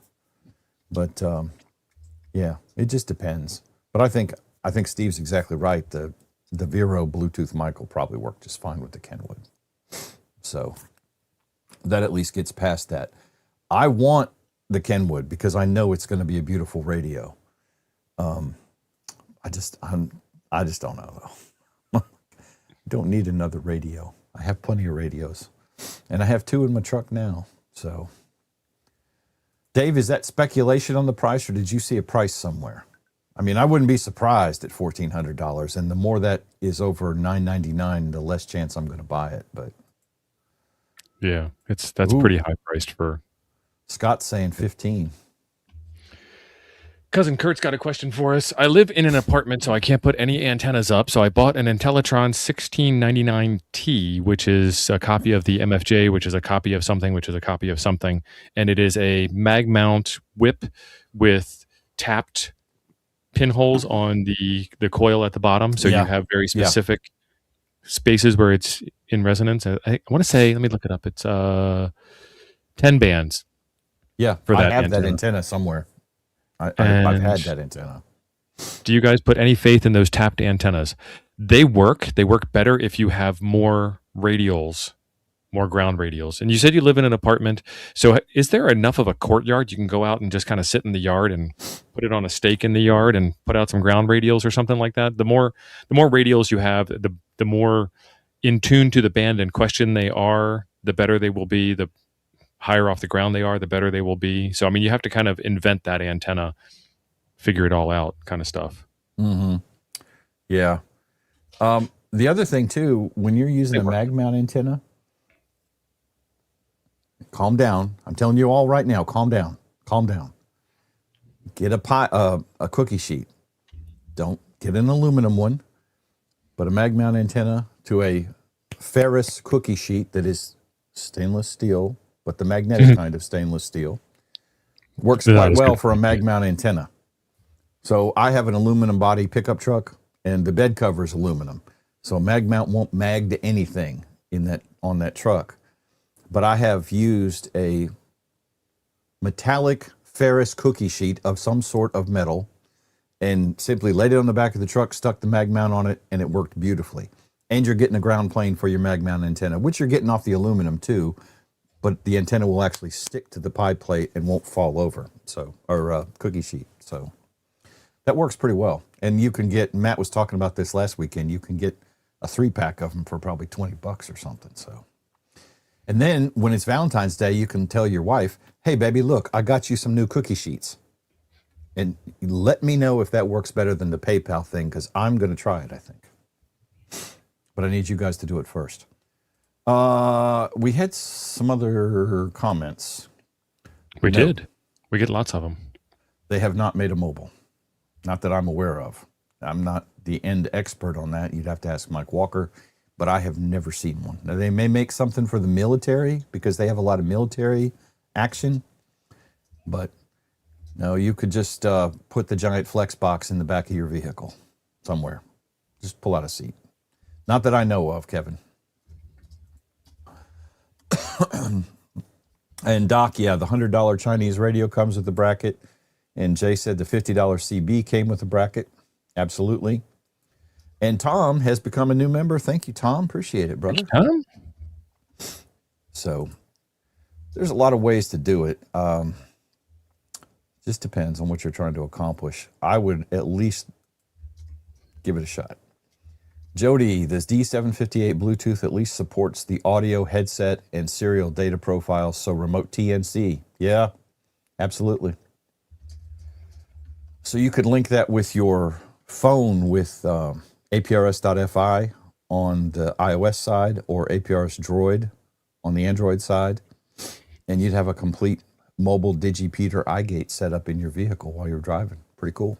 But yeah, it just depends. But I think Steve's exactly right. The Vero Bluetooth mic will probably work just fine with the Kenwood. So that at least gets past that. I want the Kenwood because I know it's going to be a beautiful radio. I just don't know though. Don't need another radio. I have plenty of radios, and I have 2 in my truck now. So, Dave, is that speculation on the price, or did you see a price somewhere? I mean, I wouldn't be surprised at $1,400, and the more that is over $999, the less chance I'm going to buy it. But yeah, that's pretty high priced for. Scott's saying 15. Cousin Kurt's got a question for us. I live in an apartment, so I can't put any antennas up. So I bought an Intellitron 1699T, which is a copy of the MFJ, which is a copy of something, which is a copy of something. And it is a mag mount whip with tapped pinholes on the coil at the bottom. So you have very specific spaces where it's in resonance. I want to say, let me look it up. It's 10 bands. Yeah, for that I have that antenna somewhere. I've had that antenna. Do you guys put any faith in those tapped antennas? They work. They work better if you have more radials, more ground radials. And you said you live in an apartment. So is there enough of a courtyard you can go out and just kind of sit in the yard and put it on a stake in the yard and put out some ground radials or something like that? The more radials you have, the more in tune to the band in question they are, the better they will be. The higher off the ground they are, the better they will be. So, I mean, you have to kind of invent that antenna, figure it all out kind of stuff. Mm-hmm. Yeah. The other thing, too, when you're using a mag mount antenna, calm down. I'm telling you all right now, calm down. Calm down. Get a cookie sheet. Don't get an aluminum one, but a mag mount antenna to a ferrous cookie sheet that is stainless steel, but the magnetic kind of stainless steel. Works quite well for a mag mount antenna. So I have an aluminum body pickup truck, and the bed cover is aluminum. So a mag mount won't mag to anything on that truck. But I have used a metallic ferrous cookie sheet of some sort of metal and simply laid it on the back of the truck, stuck the mag mount on it, and it worked beautifully. And you're getting a ground plane for your mag mount antenna, which you're getting off the aluminum too, but the antenna will actually stick to the pie plate and won't fall over, or cookie sheet. So that works pretty well. And you can get, Matt was talking about this last weekend, you can get a 3-pack of them for probably $20 or something. So, and then when it's Valentine's Day, you can tell your wife, hey baby, look, I got you some new cookie sheets. And let me know if that works better than the PayPal thing, because I'm going to try it, I think. But I need you guys to do it first. We had some other comments. We did. We get lots of them. They have not made a mobile. Not that I'm aware of. I'm not the end expert on that. You'd have to ask Mike Walker, but I have never seen one. Now, they may make something for the military because they have a lot of military action, but no, you could just put the giant flex box in the back of your vehicle somewhere. Just pull out a seat. Not that I know of, Kevin. And Doc, yeah, the $100 Chinese radio comes with the bracket. And Jay said the $50 CB came with the bracket. Absolutely. And Tom has become a new member. Thank you, Tom. Appreciate it, brother. Tom? So, There's a lot of ways to do it. Just depends on what you're trying to accomplish. I would at least give it a shot. Jody, this D758 Bluetooth at least supports the audio, headset, and serial data profiles, so remote TNC. Yeah, absolutely. So you could link that with your phone with APRS.FI on the iOS side or APRS Droid on the Android side, and you'd have a complete mobile DigiPeter iGate set up in your vehicle while you're driving. Pretty cool.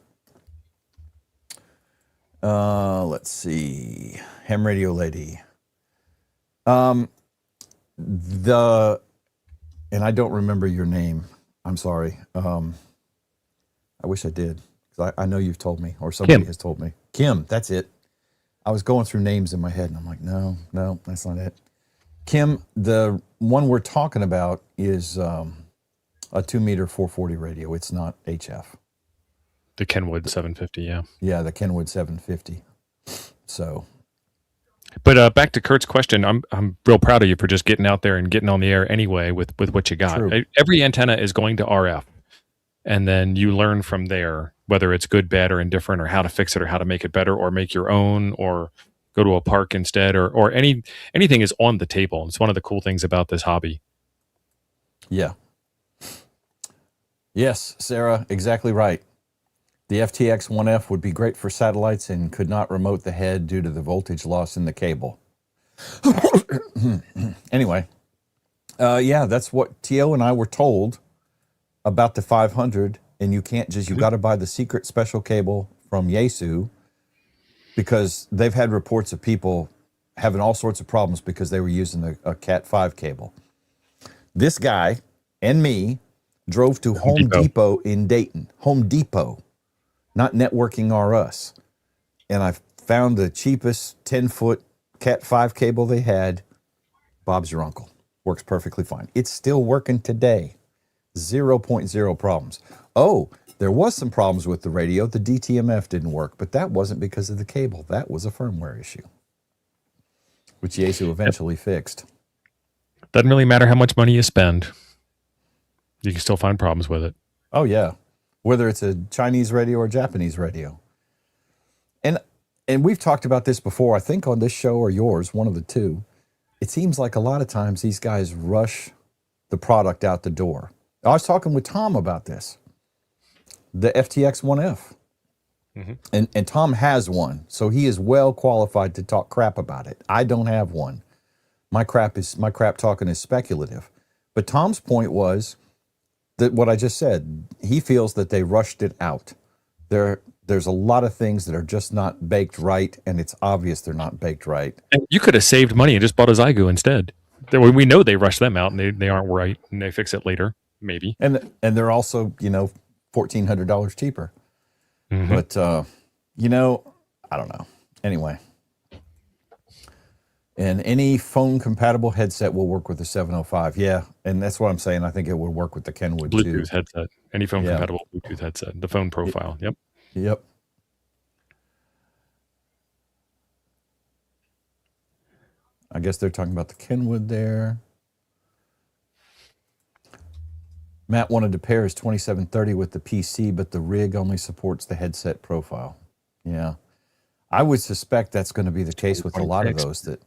Let's see. Ham Radio Lady. And I don't remember your name. I'm sorry. I wish I did, because I know you've told me, or somebody has told me. Kim, that's it. I was going through names in my head, and I'm like, no, that's not it. Kim, the one we're talking about is a 2-meter 440 radio. It's not HF. The Kenwood 750, yeah. Yeah, the Kenwood 750. So. But back to Kurt's question, I'm real proud of you for just getting out there and getting on the air anyway with what you got. True. Every antenna is going to RF, and then you learn from there whether it's good, bad, or indifferent, or how to fix it, or how to make it better, or make your own, or go to a park instead, or anything is on the table. It's one of the cool things about this hobby. Yeah. Yes, Sarah, exactly right. The FTX 1F would be great for satellites and could not remote the head due to the voltage loss in the cable. Anyway, yeah, that's what T.O. and I were told about the 500, and you can't just, you got to buy the secret special cable from Yaesu, because they've had reports of people having all sorts of problems because they were using a Cat 5 cable. This guy and me drove to Home Depot in Dayton. Home Depot. Not Networking R Us. And I found the cheapest 10-foot Cat 5 cable they had. Bob's your uncle. Works perfectly fine. It's still working today. 0.0 problems. Oh, there was some problems with the radio. The DTMF didn't work, but that wasn't because of the cable. That was a firmware issue, which Yaesu eventually fixed. Doesn't really matter how much money you spend. You can still find problems with it. Oh, yeah. Whether it's a Chinese radio or Japanese radio. And we've talked about this before, I think on this show or yours, one of the two. It seems like a lot of times these guys rush the product out the door. I was talking with Tom about this. The FTX 1F. Mm-hmm. And Tom has one, so he is well qualified to talk crap about it. I don't have one. My crap talking is speculative. But Tom's point was that what I just said, he feels that they rushed it out. There's a lot of things that are just not baked right, and it's obvious they're not baked right. And you could have saved money and just bought a Zygo instead. We know they rushed them out, and they aren't right, and they fix it later, maybe. And they're also, $1,400 cheaper. Mm-hmm. But, I don't know. Anyway. And any phone-compatible headset will work with the 705. Yeah, and that's what I'm saying. I think it would work with the Kenwood, Bluetooth too. Headset. Any phone-compatible Bluetooth headset. The phone profile. Yep. Yep. I guess they're talking about the Kenwood there. Matt wanted to pair his 2730 with the PC, but the rig only supports the headset profile. Yeah. I would suspect that's going to be the case with a lot of those, that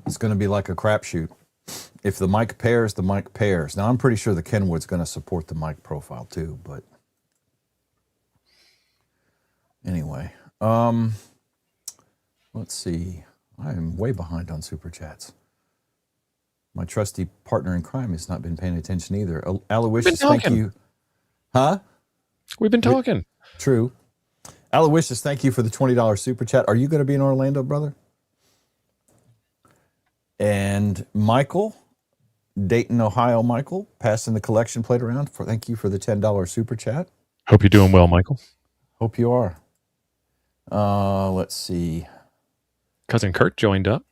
it's going to be like a crapshoot. If the mic pairs, the mic pairs. Now, I'm pretty sure the Kenwood's going to support the mic profile too, but anyway. Let's see. I'm way behind on Super Chats. My trusty partner in crime has not been paying attention either. Aloysius, thank you. Huh? We've been talking. True. Aloysius, thank you for the $20 Super Chat. Are you going to be in Orlando, brother? And Michael, Dayton, Ohio, Michael, passing the collection plate around. Thank you for the $10 Super Chat. Hope you're doing well, Michael. Hope you are. Let's see. Cousin Kurt joined up.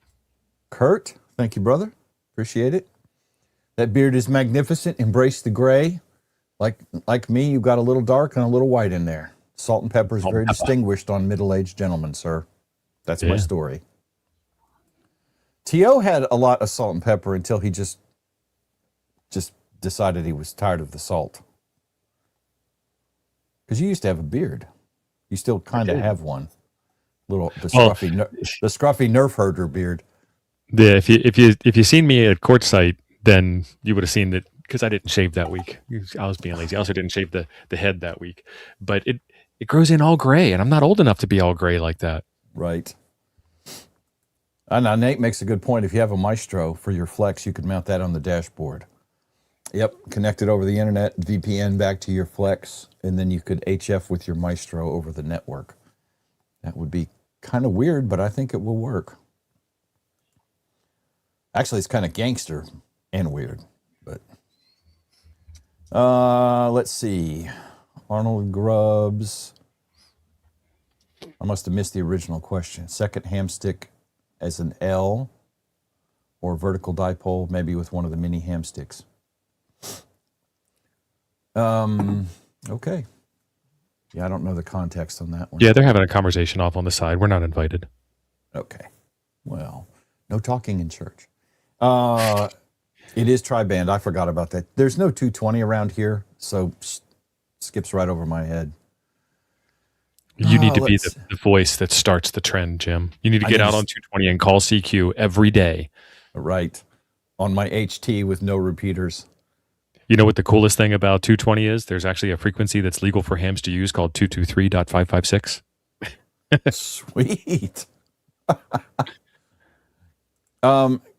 Kurt, thank you, brother. Appreciate it. That beard is magnificent. Embrace the gray. Like me, you've got a little dark and a little white in there. Salt and pepper is very distinguished on middle-aged gentlemen, sir. That's my story. T.O. had a lot of salt and pepper until he just decided he was tired of the salt. Because you used to have a beard. You still kind of have one. The scruffy nerf herder beard. Yeah, if you seen me at QuartSite, then you would have seen that, because I didn't shave that week. I was being lazy. I also didn't shave the head that week. But it grows in all gray, and I'm not old enough to be all gray like that. Right. Now, Nate makes a good point. If you have a Maestro for your Flex, you could mount that on the dashboard. Yep, connect it over the internet, VPN back to your Flex, and then you could HF with your Maestro over the network. That would be kind of weird, but I think it will work. Actually, it's kind of gangster and weird, but let's see. Arnold Grubbs. I must have missed the original question. Second hamstick as an L or vertical dipole, maybe with one of the mini hamsticks. Okay. Yeah, I don't know the context on that one. Yeah, they're having a conversation off on the side. We're not invited. Okay. Well, no talking in church. It is tri-band. I forgot about that. There's no 220 around here, so skips right over my head. You need to be the voice that starts the trend, Jim. You need to get out on 220 and call CQ every day. Right. On my HT with no repeaters. You know what the coolest thing about 220 is? There's actually a frequency that's legal for hams to use called 223.556. Sweet.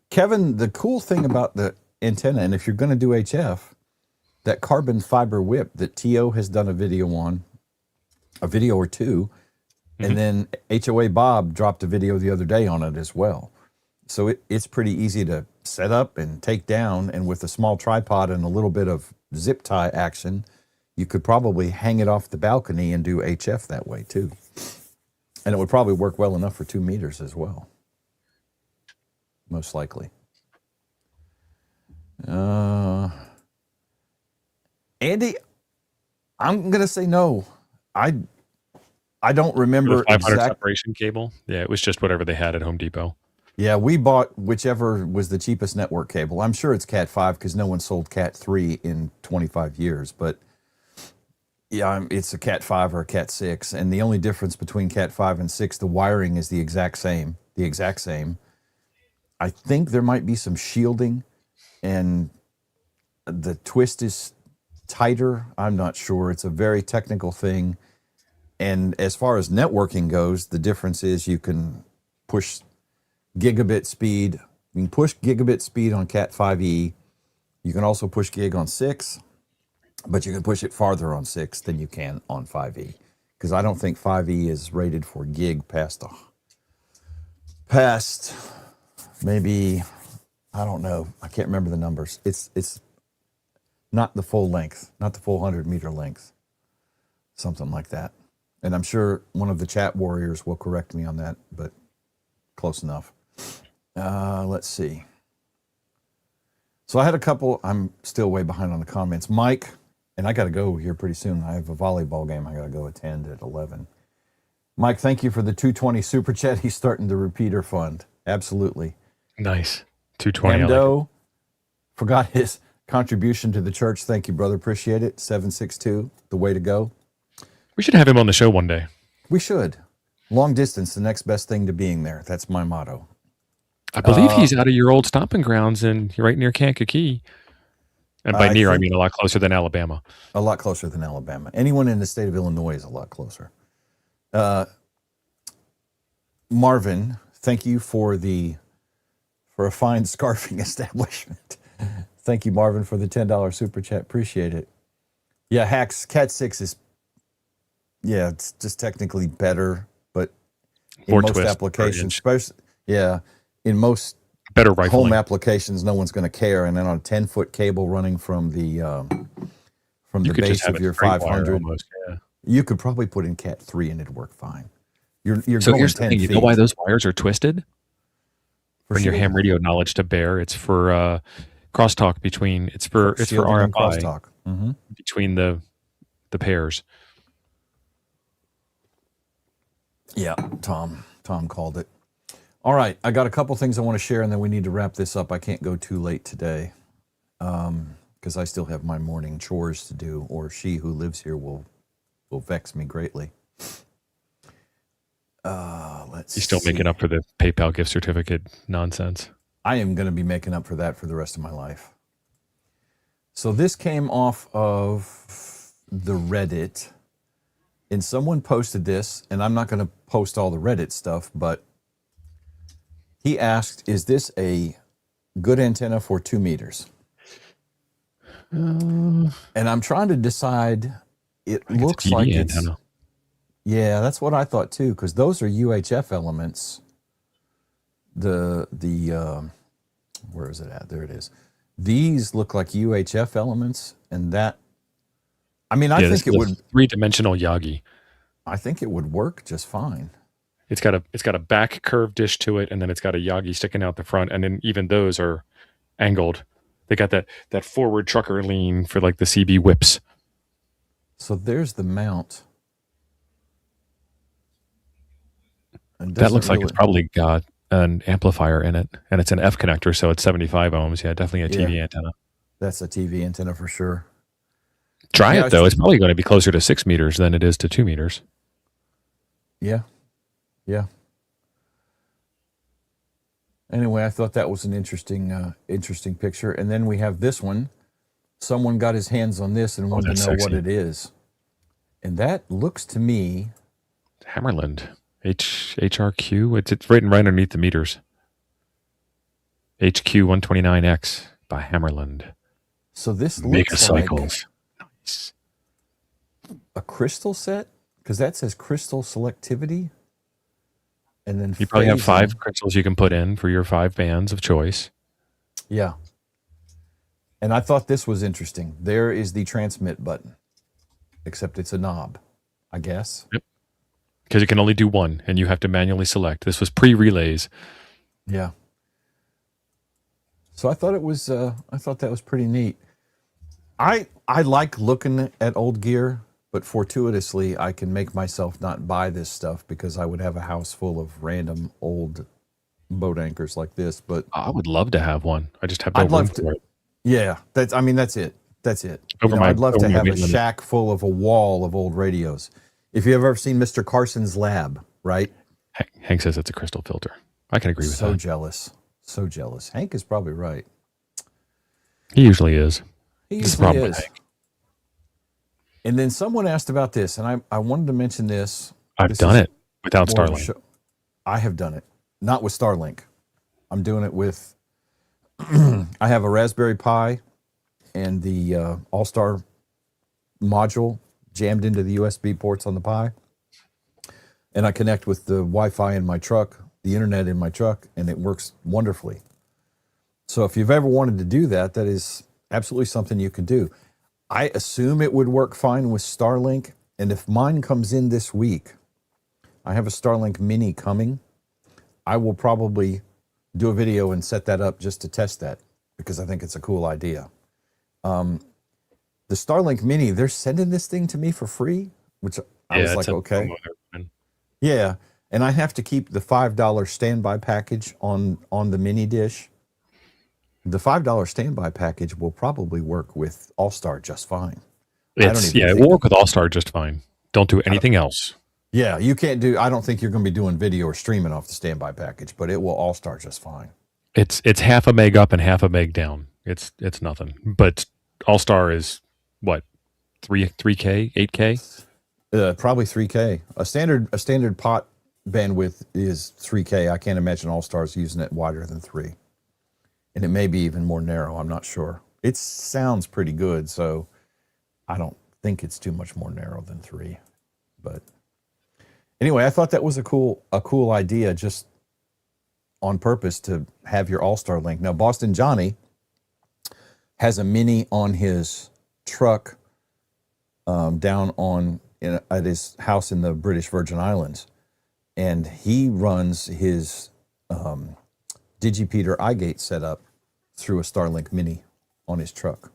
Kevin, the cool thing about the antenna, and if you're going to do HF, that carbon fiber whip that T.O. has done a video or two, and then HOA Bob dropped a video the other day on it as well. So it's pretty easy to set up and take down, and with a small tripod and a little bit of zip tie action, you could probably hang it off the balcony and do HF that way too. And it would probably work well enough for 2 meters as well. Most likely. Andy, I'm going to say no. I don't remember 500 separation cable. Yeah, it was just whatever they had at Home Depot. Yeah, we bought whichever was the cheapest network cable. I'm sure it's Cat 5 because no one sold Cat 3 in 25 years. But yeah, it's a Cat 5 or a Cat 6. And the only difference between Cat 5 and 6, the wiring is the exact same. I think there might be some shielding and the twist is tighter. I'm not sure. It's a very technical thing. And as far as networking goes, the difference is you can push gigabit speed. You can push gigabit speed on Cat 5e. You can also push gig on 6, but you can push it farther on 6 than you can on 5e. Because I don't think 5e is rated for gig past maybe, I don't know. I can't remember the numbers. It's not the full length, not the full 100 meter length, something like that. And I'm sure one of the chat warriors will correct me on that, but close enough. Let's see. So I had a couple. I'm still way behind on the comments. Mike, and I got to go here pretty soon. I have a volleyball game I got to go attend at 11. Mike, thank you for the 220 super chat. He's starting the repeater fund. Absolutely. Nice. 220. Ando forgot his contribution to the church. Thank you, brother. Appreciate it. 762, the way to go. We should have him on the show one day. We should. Long distance, the next best thing to being there. That's my motto. I believe he's out of your old stomping grounds and right near Kankakee. And by near, I mean a lot closer than Alabama. A lot closer than Alabama. Anyone in the state of Illinois is a lot closer. Marvin, thank you for a fine scarfing establishment. Thank you, Marvin, for the $10 super chat. Appreciate it. Yeah, Hacks, Cat 6 is, it's just technically better, but in most applications, in most better rifling. Home applications, no one's going to care. And then on a 10-foot cable running from the base of your 500, almost, you could probably put in Cat 3 and it'd work fine. You're so going here's 10 the thing. feet. You know why those wires are twisted? Bring sure. your ham radio knowledge to bear. It's for crosstalk between. It's for RFI crosstalk between the pairs. Yeah, Tom called it. All right, I got a couple things I want to share, and then we need to wrap this up. I can't go too late today because I still have my morning chores to do, or she who lives here will vex me greatly. Let's You still see. making up for the PayPal gift certificate nonsense? I am going to be making up for that for the rest of my life. So this came off of the Reddit, and someone posted this, and I'm not going to post all the Reddit stuff, but he asked, is this a good antenna for 2 meters? And I'm trying to decide. It looks like it's antenna. Yeah, that's what I thought too, because those are UHF elements. The where is it at? There it is. These look like UHF elements, and that, I mean, I think it would 3-dimensional Yagi. I think it would work just fine. It's got a back curved dish to it, and then it's got a Yagi sticking out the front, and then even those are angled. They got that forward trucker lean for like the CB whips. So there's the mount. That looks like it's probably got an amplifier in it, and it's an F connector, so it's 75 ohms. Yeah, definitely a TV antenna. That's a TV antenna for sure. Try it though. It's probably going to be closer to 6 meters than it is to 2 meters. Yeah. Yeah. Anyway, I thought that was an interesting picture. And then we have this one. Someone got his hands on this and wanted to know what it is. And that looks to me... Hammerland. HRQ. It's right underneath the meters. HQ129X by Hammerland. So this looks like nice. A crystal set? Because that says crystal selectivity. And then you probably have 5 crystals you can put in for your 5 bands of choice. Yeah. And I thought this was interesting. There is the transmit button, except it's a knob, I guess. Yep. Because it can only do one, and you have to manually select. This was pre-relays. Yeah. So I thought it was. I thought that was pretty neat. I like looking at old gear, but fortuitously, I can make myself not buy this stuff because I would have a house full of random old boat anchors like this. But I would love to have one. I just have no room for it. Yeah, that's it. That's it. I'd love to have a shack full of a wall of old radios. If you've ever seen Mr. Carson's lab, right? Hank says it's a crystal filter. I can agree with that. So jealous. So jealous. Hank is probably right. He usually is. He usually is. And then someone asked about this, and I wanted to mention this. I've done it without Starlink. I have done it. Not with Starlink. I'm doing it with... I have a Raspberry Pi and the All-Star module jammed into the USB ports on the Pi. And I connect with the Wi-Fi in my truck, the internet in my truck, and it works wonderfully. So if you've ever wanted to do that, that is absolutely something you can do. I assume it would work fine with Starlink. And if mine comes in this week, I have a Starlink Mini coming. I will probably do a video and set that up just to test that because I think it's a cool idea. The Starlink Mini, they're sending this thing to me for free, which I was like, okay. Yeah, and I have to keep the $5 standby package on the mini dish. The $5 standby package will probably work with All-Star just fine. It will work with All-Star just fine. Don't do anything else. Yeah, you can't do, I don't think you're going to be doing video or streaming off the standby package, but it will All-Star just fine. It's half a meg up and half a meg down. It's nothing. But All-Star is what? 3K, 8K? Probably 3K. A standard pot bandwidth is 3K. I can't imagine All-Star's using it wider than 3. And it may be even more narrow. I'm not sure. It sounds pretty good, so I don't think it's too much more narrow than 3. But anyway, I thought that was a cool idea, just on purpose to have your All-Star link. Now, Boston Johnny has a mini on his truck down at his house in the British Virgin Islands, and he runs his Digipeater iGate setup through a Starlink Mini on his truck.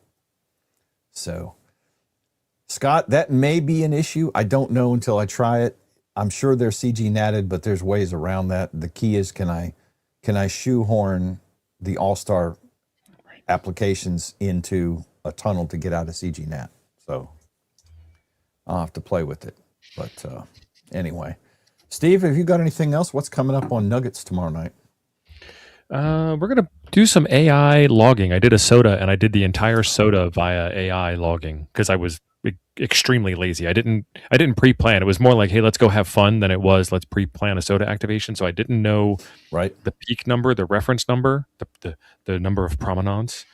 So, Scott, that may be an issue. I don't know until I try it. I'm sure they're CG natted, but there's ways around that. The key is, can I shoehorn the All-Star applications into a tunnel to get out of CG nat? So I'll have to play with it. But anyway, Steve, have you got anything else? What's coming up on Nuggets tomorrow night? We're going to do some AI logging. I did a soda, and I did the entire soda via AI logging because I was extremely lazy. I didn't pre-plan. It was more like, hey, let's go have fun than it was let's pre-plan a soda activation. So I didn't know the peak number, the reference number, the number of promenades.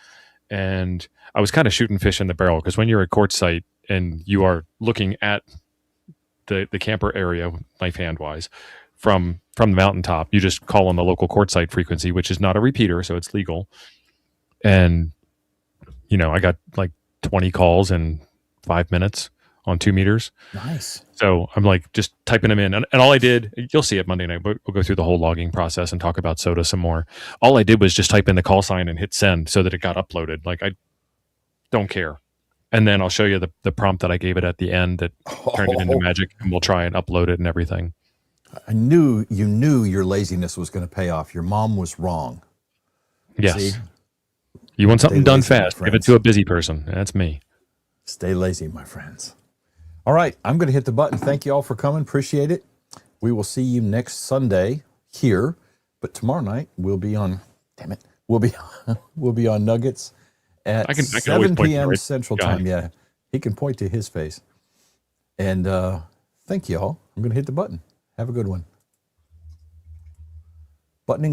And I was kind of shooting fish in the barrel because when you're at court site and you are looking at the camper area, knife hand wise, from the mountaintop, you just call on the local court site frequency, which is not a repeater, so it's legal. And I got like 20 calls in 5 minutes on 2 meters. Nice. So I'm like just typing them in, and all I did, you'll see it Monday night, but we'll go through the whole logging process and talk about soda some more. All I did was just type in the call sign and hit send so that it got uploaded. Like, I don't care. And then I'll show you the prompt that I gave it at the end that turned it into magic, and we'll try and upload it and everything. I knew you knew your laziness was going to pay off. Your mom was wrong. Yes. See? You want something done fast, give it to a busy person. That's me. Stay lazy, my friends. All right, I'm going to hit the button. Thank you all for coming. Appreciate it. We will see you next Sunday here, but tomorrow night we'll be on. Damn it, we'll be on Nuggets at 7 p.m. Central Time. Yeah, he can point to his face. And thank you all. I'm going to hit the button. Have a good one. Buttoning.